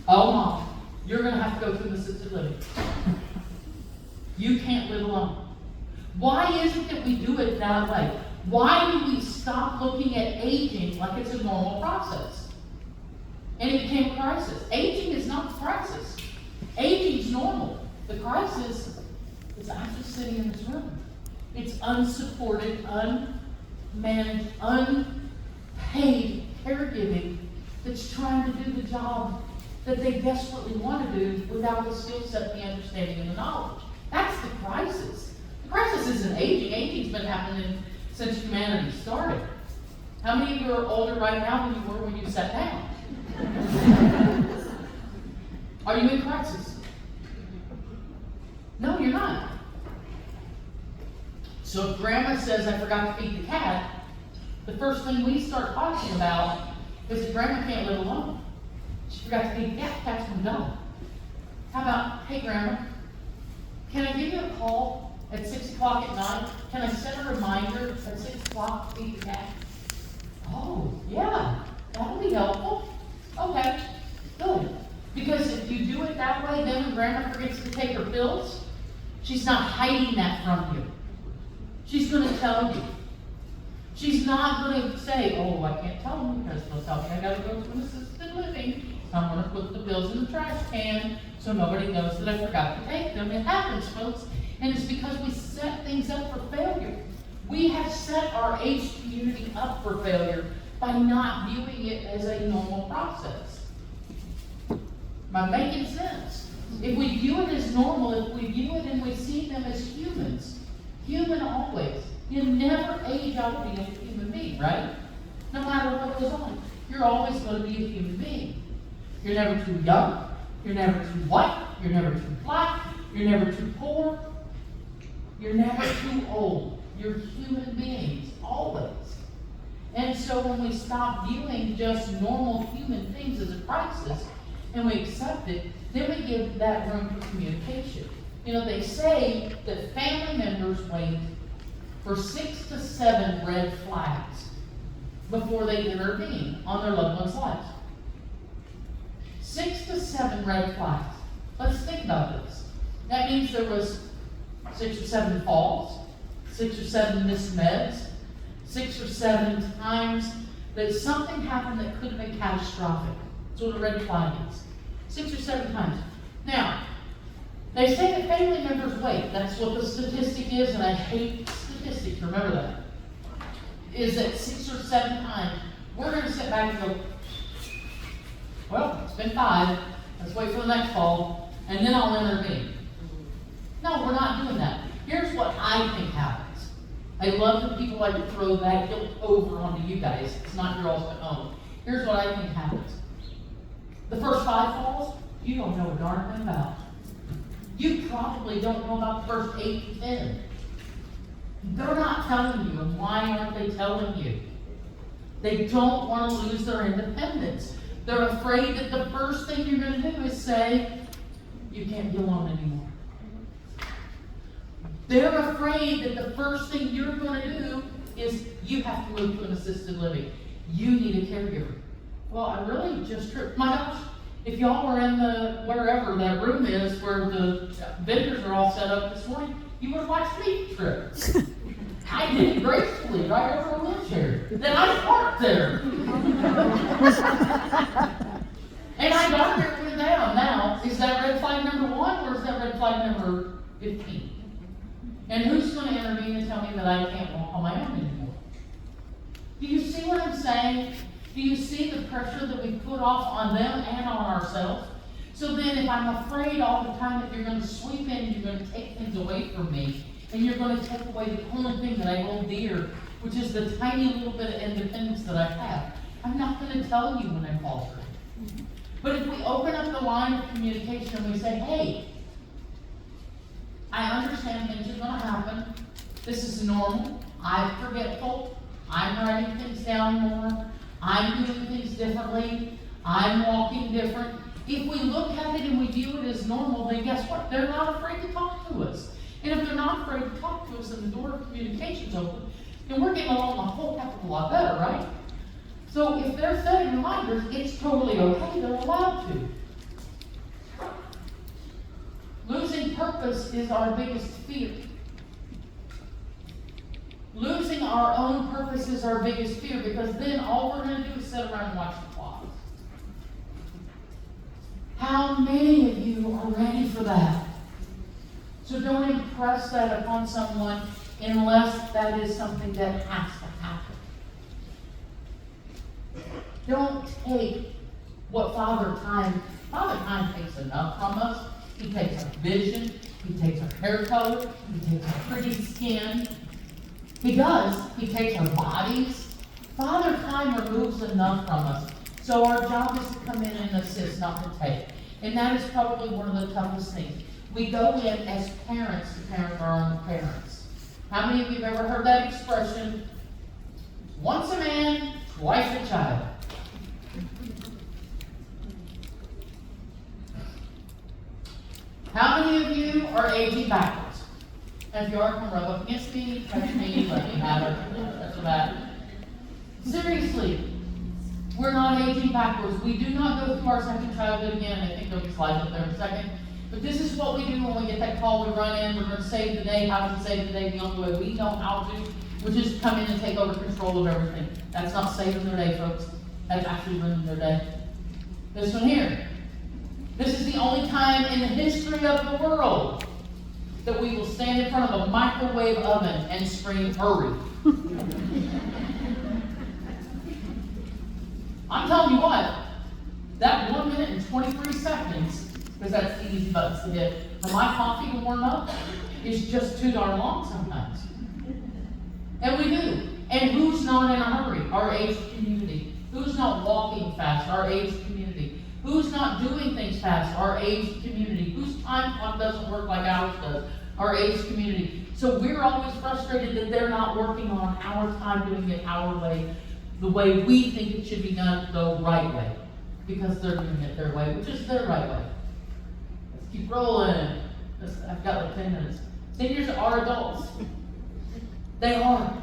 S1: Oh, Mom, you're going to have to go to an assisted living. You can't live alone. Why is it that we do it that way? Why do we stop looking at aging like it's a normal process? And it became a crisis. Aging is not the crisis. Aging's normal. The crisis is I'm just sitting in this room. It's unsupported, unmanaged, unpaid caregiving that's trying to do the job that they desperately want to do without the skill set, the understanding, and the knowledge. That's the crisis. The crisis isn't aging. Aging's been happening since humanity started. How many of you are older right now than you were when you sat down? Are you in crisis? No, you're not. So if Grandma says, I forgot to feed the cat, the first thing we start talking about is that Grandma can't live alone. She forgot to feed the cat. The cat's gonna die. How about, hey Grandma, can I give you a call at 6 o'clock at night? Can I set a reminder at 6 o'clock to feed the cat? Oh, yeah, that'll be helpful. Okay, good. Because if you do it that way, then when Grandma forgets to take her pills, she's not hiding that from you. She's going to tell you. She's not going to say, oh, I can't tell them because they'll tell me I got to go to an assisted living. I'm going to put the pills in the trash can so nobody knows that I forgot to take them. It happens, folks. And it's because we set things up for failure. We have set our aged community up for failure by not viewing it as a normal process. Am I making sense? If we view it as normal, if we view it and we see them as humans, human always, you never age out of being a human being, right? No matter what goes on, you're always going to be a human being. You're never too young, you're never too white, you're never too black, you're never too poor. You're never too old. You're human beings, always. And so when we stop viewing just normal human things as a crisis, and we accept it, then we give that room for communication. You know, they say that family members wait for 6 to 7 red flags before they intervene on their loved one's life. 6 to 7 red flags. Let's think about this. That means there was 6 or 7 falls, 6 or 7 missed meds, 6 or 7 times that something happened that could have been catastrophic. That's what a red flag is. 6 or 7 times. Now, they say that family members wait. That's what the statistic is, and I hate statistics, remember that. Is that 6 or 7 times, we're going to sit back and go, well, it's been 5, let's wait for the next fall, and then I'll intervene. No, we're not doing that. Here's what I think happens. I love that people like to throw that guilt over onto you guys. It's not your ultimate own. Here's what I think happens. The first 5 falls, you don't know a darn thing about. You probably don't know about the first 8 to 10. They're not telling you, and why aren't they telling you? They don't want to lose their independence. They're afraid that the first thing you're going to do is say, you can't be alone anymore. They're afraid that the first thing you're going to do is you have to move to an assisted living. You need a caregiver. Well, I really just tripped. My gosh, if y'all were in the, wherever that room is where the vendors are all set up this morning, you would have watched me trip. I did it gracefully right over a wheelchair. Then I parked there. And I got there and went down. Now, is that red flag number 1 or is that red flag number 15? And who's going to intervene and tell me that I can't walk on my own anymore? Do you see what I'm saying? Do you see the pressure that we put off on them and on ourselves? So then if I'm afraid all the time that you're going to sweep in, you're going to take things away from me, and you're going to take away the only thing that I hold dear, which is the tiny little bit of independence that I have, I'm not going to tell you when I falter. But if we open up the line of communication and we say, hey, I understand things are going to happen. This is normal. I'm forgetful. I'm writing things down more. I'm doing things differently. I'm walking different. If we look at it and we view it as normal, then guess what? They're not afraid to talk to us. And if they're not afraid to talk to us and the door of communication's open, then we're getting along a whole heck of a lot better, right? So if they're setting reminders, it's totally okay. They're allowed to. Losing purpose is our biggest fear. Losing our own purpose is our biggest fear, because then all we're going to do is sit around and watch the clock. How many of you are ready for that? So don't impress that upon someone unless that is something that has to happen. Don't take what Father Time takes enough from us. He takes our vision, he takes our hair color, he takes our pretty skin. He does. He takes our bodies. Father Time removes enough from us. So our job is to come in and assist, not to take. And that is probably one of the toughest things. We go in as parents to parent our own parents. How many of you have ever heard that expression? Once a man, twice a child. How many of you are aging backwards? And if you are, come rub up against me, touch me, let me have it, that's that. Seriously, we're not aging backwards. We do not go through our second childhood again. I think there'll be slides up there in a second. But this is what we do when we get that call. We run in, we're going to save the day. How to save the day the only way we know how to, which is to come in and take over control of everything. That's not saving their day, folks. That's actually ruining their day. This one here. This is the only time in the history of the world that we will stand in front of a microwave oven and scream, hurry. I'm telling you what, that 1 minute and 23 seconds, because that's the easy buttons to hit, for my coffee to warm up, is just too darn long sometimes. And we do. And who's not in a hurry? Our aged community. Who's not walking fast? Our aged community. Who's not doing things fast? Our aged community. Whose time clock doesn't work like ours does? Our aged community. So we're always frustrated that they're not working on our time, doing it our way, the way we think it should be done, the right way. Because they're doing it their way, which is their right way. Let's keep rolling. I've got like 10 minutes. Seniors are adults. They are.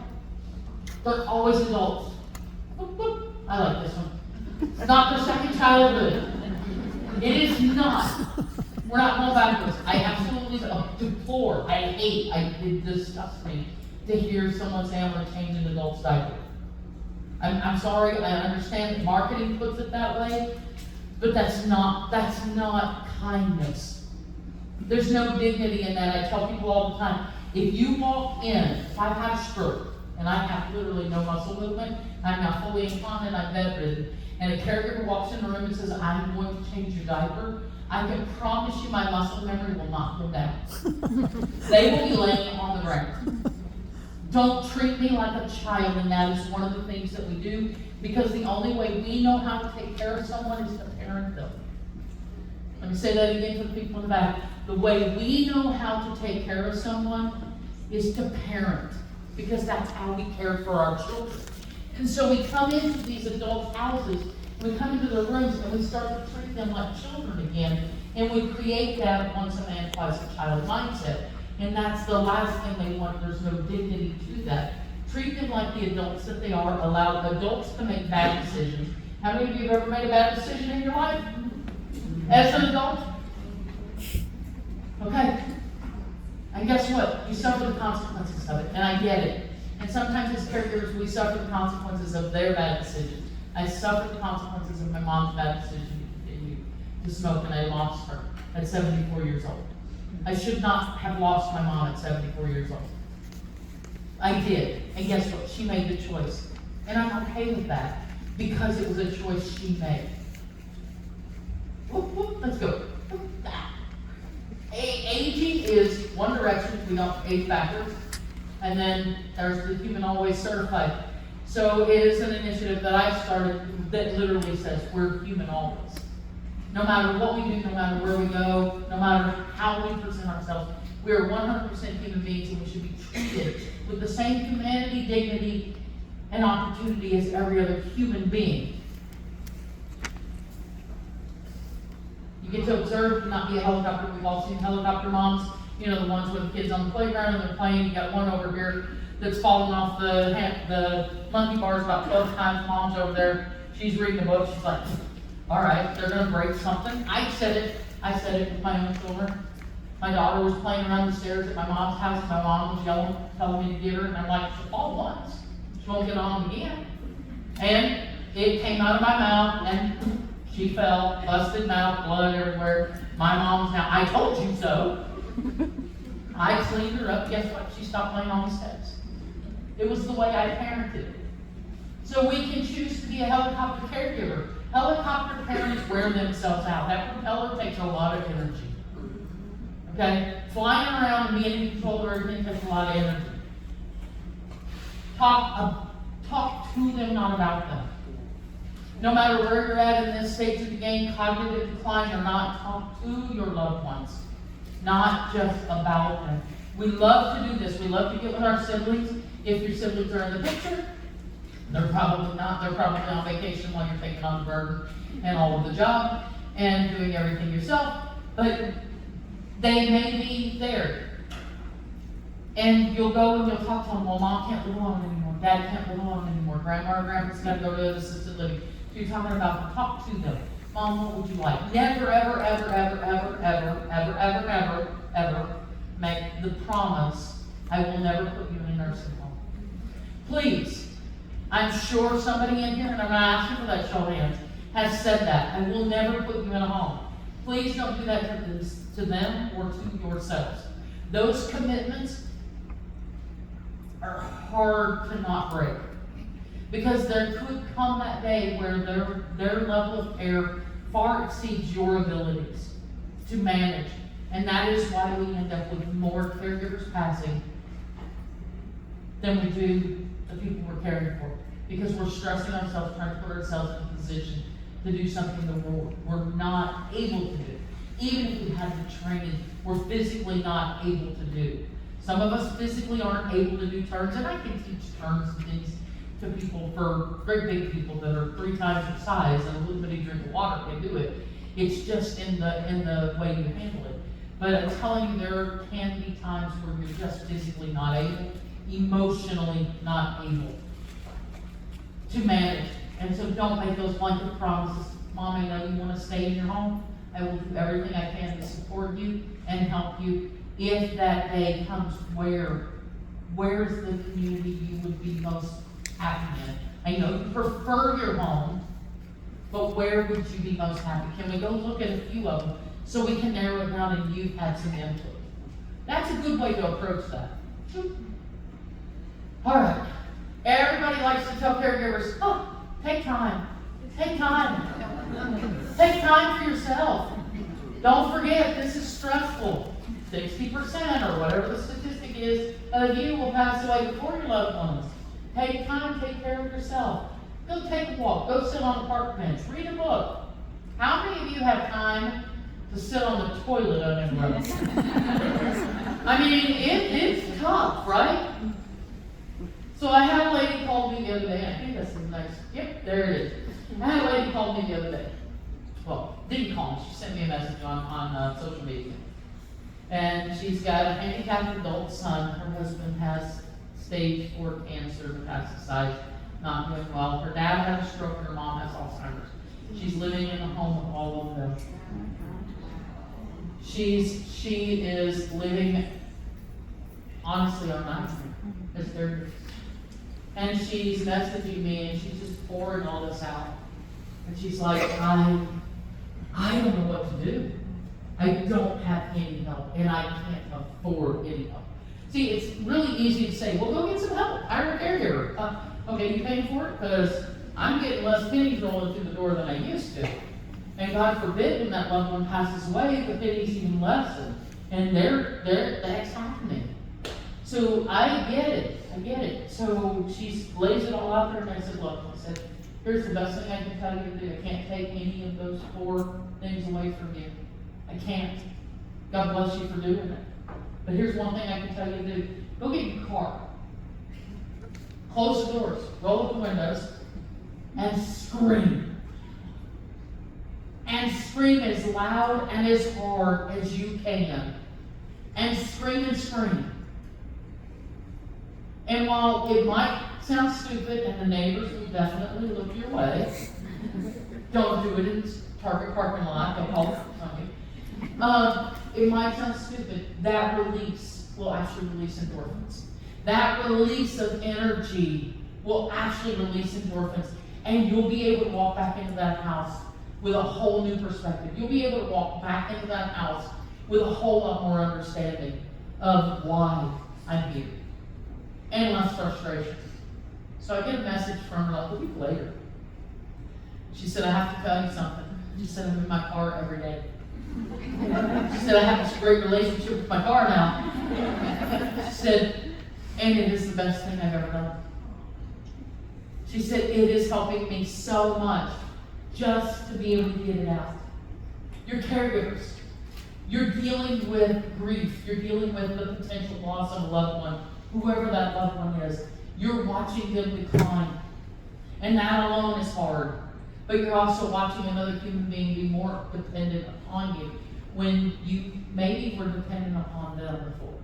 S1: They're always adults. Whoop, whoop. I like this one. It's not their second childhood. It is not. We're not going backwards. I absolutely deplore, I hate, it disgusts me to hear someone say I'm going to change an adult's diaper. I'm sorry, I understand that marketing puts it that way, but that's not kindness. There's no dignity in that. I tell people all the time, if you walk in, if I have stroke, and I have literally no muscle movement, I'm now fully incontinent, I'm bedridden, and a caregiver walks in the room and says, I'm going to change your diaper, I can promise you my muscle memory will not go down. They will be laying on the ground. Don't treat me like a child, and that is one of the things that we do, because the only way we know how to take care of someone is to parent them. Let me say that again for the people in the back. The way we know how to take care of someone is to parent, because that's how we care for our children. And so we come into these adult houses, we come into their rooms, and we start to treat them like children again, and we create that once a man, twice a child mindset. And that's the last thing they want. There's no dignity to that. Treat them like the adults that they are. Allow adults to make bad decisions. How many of you have ever made a bad decision in your life? As an adult? Okay. And guess what? You suffer the consequences of it. And I get it. And sometimes as caregivers, we suffer the consequences of their bad decisions. I suffered the consequences of my mom's bad decision to continue to smoke, and I lost her at 74 years old. I should not have lost my mom at 74 years old. I did. And guess what? She made the choice. And I'm okay with that, because it was a choice she made. Whoop, whoop, let's go. Aging is one direction. We don't age backwards. And then there's the Human Always Certified. So it is an initiative that I started that literally says we're human always. No matter what we do, no matter where we go, no matter how we present ourselves, we are 100% human beings, and we should be treated with the same humanity, dignity, and opportunity as every other human being. You get to observe and not be a helicopter. We've all seen helicopter moms, you know, the ones with the kids on the playground and they're playing. You got one over here that's falling off the monkey bars about 12 times. Mom's over there, she's reading a book. She's like, all right, they're gonna break something. I said it with my own children. My daughter was playing around the stairs at my mom's house. My mom was yelling, telling me to get her, and I'm like, she'll fall once. She won't get on again. And it came out of my mouth, and she fell, busted mouth, blood everywhere. My mom's now, I told you so. I cleaned her up. Guess what? She stopped playing on the steps. It was the way I parented. So we can choose to be a helicopter caregiver. Helicopter parents wear themselves out. That propeller takes a lot of energy. Okay? Flying around and being in control of everything takes a lot of energy. Talk to them, not about them. No matter where you're at in this stage of the game, cognitive decline or not, talk to your loved ones. Not just about them. We love to do this. We love to get with our siblings. If your siblings are in the picture, they're probably not. They're probably on vacation while you're taking on the burden and all of the job and doing everything yourself. But they may be there. And you'll go and you'll talk to them. Well, mom can't live alone anymore. Dad can't live alone anymore. Grandma or grandpa's got to go to assisted living. So you're talking about them. Talk to them. Mom, what would you like? Never, ever, ever, ever, ever, ever, ever, ever, ever, ever make the promise, I will never put you in a nursing home. Please. I'm sure somebody in here, and I'm going to ask you for that show of hands, has said that. I will never put you in a home. Please don't do that to them or to yourselves. Those commitments are hard to not break. Because there could come that day where their level of care far exceeds your abilities to manage. And that is why we end up with more caregivers passing than we do the people we're caring for. Because we're stressing ourselves, trying to put ourselves in a position to do something that we're not able to do. Even if we had the training, we're physically not able to do. Some of us physically aren't able to do turns, and I can teach turns and things to people, for great big people that are 3 times your size and a little bitty drink of water can do it. It's just in the way you handle it. But I'm telling you, there can be times where you're just physically not able, emotionally not able to manage. And so don't make those blanket promises. Mom, I know you want to stay in your home. I will do everything I can to support you and help you. If that day comes, where's the community you would be most happy in? I know you prefer your home, but where would you be most happy? Can we go look at a few of them so we can narrow it down and you've had some input? That's a good way to approach that. All right. Everybody likes to tell caregivers, oh, take time. Take time. Take time for yourself. Don't forget, this is stressful. 60% or whatever the statistic is of you will pass away before your loved ones. Take time, take care of yourself. Go take a walk, go sit on a park bench, read a book. How many of you have time to sit on the toilet uninterrupted? I mean, it's tough, right? So I had a lady call me the other day, I think that's the next, yep, there it is. I had a lady call me the other day. Well, didn't call me, she sent me a message on social media. And she's got a handicapped adult son. Her husband has stage 4 cancer, metastasized, not doing well. Her dad had a stroke and her mom has Alzheimer's. She's living in a home with all of them. She is living, honestly, on nights. It's their, and she's messaging me and she's just pouring all this out. And she's like, I don't know what to do. I don't have any help, and I can't afford any help. See, it's really easy to say, well, go get some help. Hire a caregiver. Okay, you paying for it? Because I'm getting less pennies rolling through the door than I used to. And God forbid when that loved one passes away, the pennies even less, and that's happening. So I get it. So she lays it all out there, and I said, look, here's the best thing I can tell you to do. I can't take any of those 4 things away from you. I can't. God bless you for doing it. But here's one thing I can tell you to do. Go get your car. Close the doors. Roll up the windows. And scream. And scream as loud and as hard as you can. And scream and scream. And while it might sound stupid and the neighbors will definitely look your way, don't do it in the Target parking lot. Don't call it something. It might sound stupid. That release will actually release endorphins. That release of energy will actually release endorphins. And you'll be able to walk back into that house with a whole new perspective. You'll be able to walk back into that house with a whole lot more understanding of why I'm here. And less frustration. So I get a message from her like a week later. She said, I have to tell you something. She said, I'm in my car every day. She said, I have this great relationship with my car now. She said, and it is the best thing I've ever done. She said, it is helping me so much just to be able to get it out. You're caregivers. You're dealing with grief. You're dealing with the potential loss of a loved one, whoever that loved one is. You're watching them decline. And that alone is hard. But you're also watching another human being be more dependent upon you when you maybe were dependent upon them before.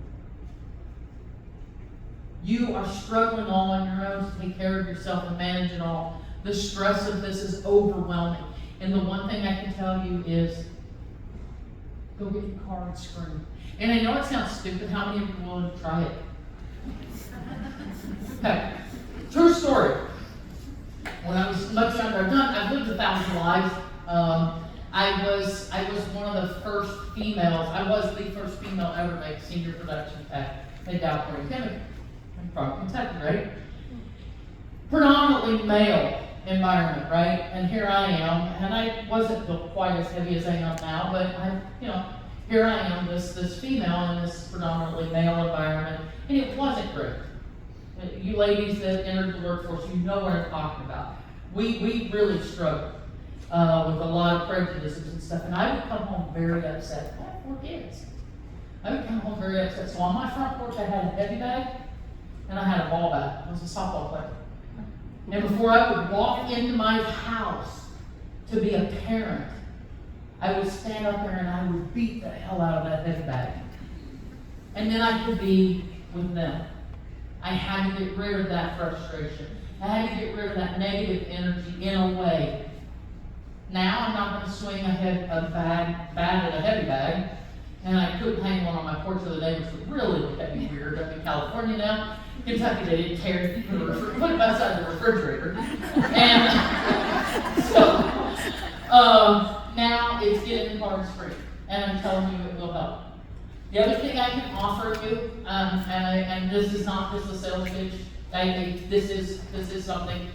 S1: You are struggling all on your own to take care of yourself and manage it all. The stress of this is overwhelming. And the one thing I can tell you is, go get your car and scream. And I know it sounds stupid. How many of you are willing to try it? Okay. True story. When I was much younger, I've lived 1,000 lives. I was one of the first females. I was the first female ever to make senior production at Dow Corning Chemical. I'm from Kentucky, right? Predominantly male environment, right? And here I am, and I wasn't built quite as heavy as I am now, but here I am, this female in this predominantly male environment, and it wasn't great. You ladies that entered the workforce, you know what I'm talking about. We really struggled with a lot of prejudices and stuff, and I would come home very upset. I have 4 kids. I would come home very upset. So on my front porch, I had a heavy bag and I had a ball bat. I was a softball player. And before I would walk into my house to be a parent, I would stand up there and I would beat the hell out of that heavy bag. And then I could be with them. I had to get rid of that frustration. I had to get rid of that negative energy in a way. Now I'm not going to swing a bat at a heavy bag, and I couldn't hang one on my porch so the neighbors would really look at me weird. I'm in California now. Kentucky, they didn't care if you put it outside the refrigerator. And so now it's getting carbs free, and I'm telling you it will help. The other thing I can offer you, and this is not just a sales pitch, this is something.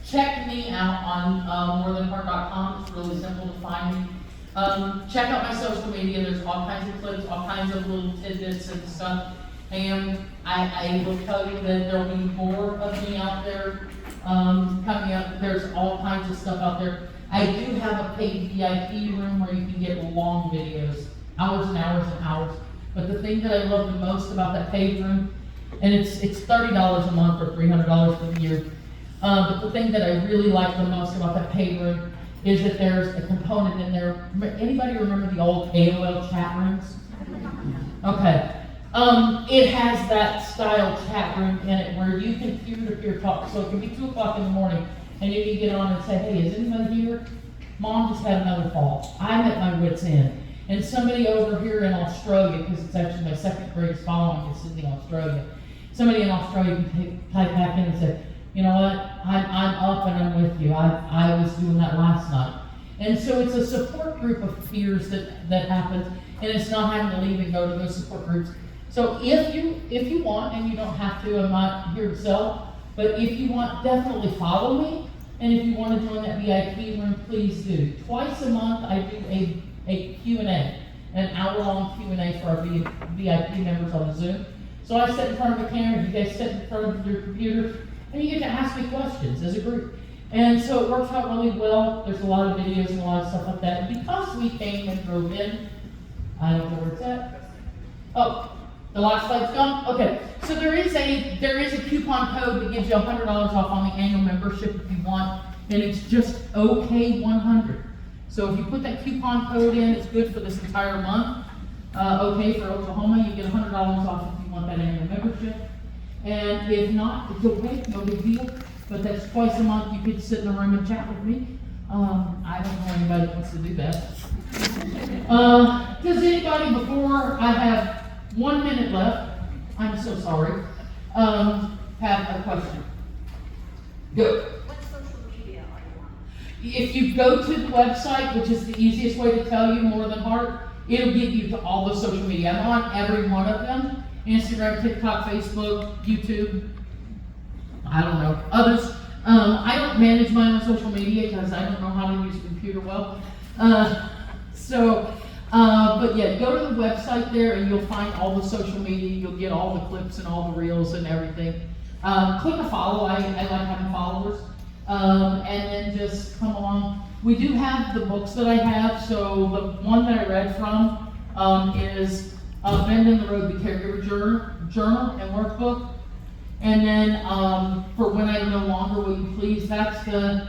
S1: Check me out on morethancar.com. It's really simple to find me. Check out my social media. There's all kinds of clips, all kinds of little tidbits and stuff. And I will tell you that there'll be more of me out there coming up. There's all kinds of stuff out there. I do have a paid VIP room where you can get long videos, hours and hours and hours. But the thing that I love the most about that paid room, and it's $30 a month or $300 for the year. But the thing that I really like the most about that paid room is that there's a component in there. Anybody remember the old AOL chat rooms? Okay. It has that style chat room in it where you can peer-to-peer talk. So it can be 2 o'clock in the morning and you can get on and say, hey, is anybody here? Mom just had another fall. I'm at my wit's end. And somebody over here in Australia, because it's actually my second greatest following is Sydney, Australia. Somebody in Australia can type back in and say, you know what, I'm up and I'm with you. I was doing that last night. And so it's a support group of peers that happens, and it's not having to leave and go to those support groups. So if you want, and you don't have to, I'm not here to sell, but if you want, definitely follow me. And if you want to join that VIP room, please do. Twice a month I do a Q&A, an hour-long Q&A for our VIP members on Zoom. So I sit in front of a camera, you guys sit in front of your computer, and you get to ask me questions as a group. And so it works out really well. There's a lot of videos and a lot of stuff like that. And because we came and drove in, I don't know where it's at. Oh, the last slide's gone? Okay. So there is a coupon code that gives you $100 off on the annual membership if you want, and it's just OK100. So if you put that coupon code in, it's good for this entire month. OK for Oklahoma, you get $100 off if you want that annual membership. And if not, it's okay, no big deal. But that's twice a month. You could sit in the room and chat with me. I don't know anybody that wants to do that. Does anybody, before I have 1 minute left, I'm so sorry, have a question? Go.
S2: What social media are you on?
S1: If you go to the website, which is the easiest way to tell you, More Than Heart, it'll get you to all the social media. I'm on every one of them. Instagram, TikTok, Facebook, YouTube, I don't know, others. I don't manage my own social media because I don't know how to use a computer well. But yeah, go to the website there and you'll find all the social media. You'll get all the clips and all the reels and everything. Click a follow. I like having followers. And then just come along. We do have the books that I have. So the one that I read from is Bend in the Road, the Caregiver Journal and Workbook. And then for When I'm No Longer, Will You Please, that's the,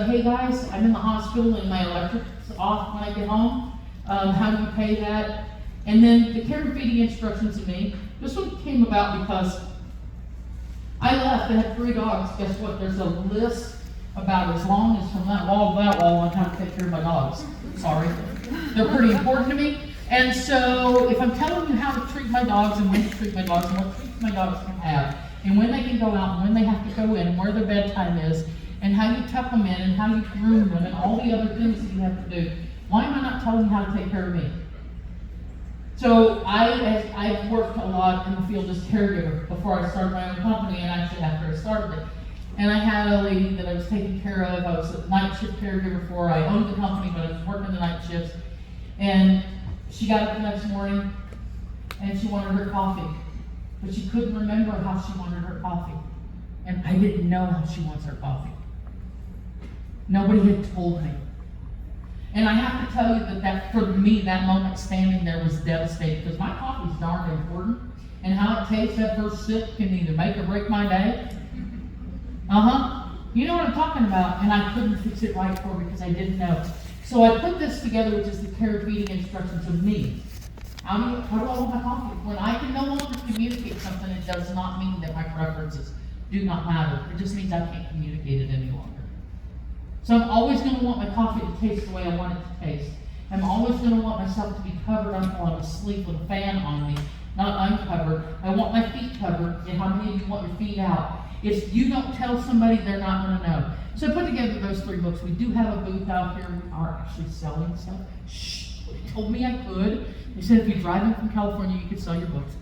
S1: hey guys, I'm in the hospital and my electric's off when I get home. How do you pay that? And then the Care and Feeding Instructions to Me. This one came about because I left, I had 3 dogs. Guess what? There's a list about as long as from that wall to that wall on how to take care of my dogs. Sorry. They're pretty important to me. And so if I'm telling you how to treat my dogs and when to treat my dogs and what treats my dogs can have, and when they can go out and when they have to go in and where their bedtime is, and how you tuck them in and how you groom them and all the other things that you have to do, why am I not telling you how to take care of me? So I've worked a lot in the field as caregiver before I started my own company and actually after I started it. And I had a lady that I was taking care of. I was a night shift caregiver for. I owned the company, but I was working the night shifts. And she got up the next morning and she wanted her coffee, but she couldn't remember how she wanted her coffee. And I didn't know how she wants her coffee. Nobody had told me. And I have to tell you that for me, that moment standing there was devastating, because my coffee's darn important, and how it tastes that first sip can either make or break my day. You know what I'm talking about, and I couldn't fix it right for her because I didn't know. So I put this together, which is the care feeding instructions of me. How do I want my coffee? When I can no longer communicate something, it does not mean that my preferences do not matter. It just means I can't communicate it any longer. So I'm always going to want my coffee to taste the way I want it to taste. I'm always going to want myself to be covered until I'm asleep with a fan on me, not uncovered. I want my feet covered. And how many of you want your feet out? If you don't tell somebody, they're not going to know. So I put together those 3 books. We do have a booth out here. We are actually selling stuff. Shh, they told me I could. They said if you're driving from California, you could sell your books.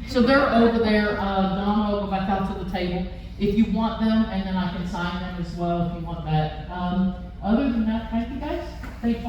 S1: So they're over there. Donna will go back out to the table if you want them, and then I can sign them as well if you want that. Other than that, thank you guys. Thank you.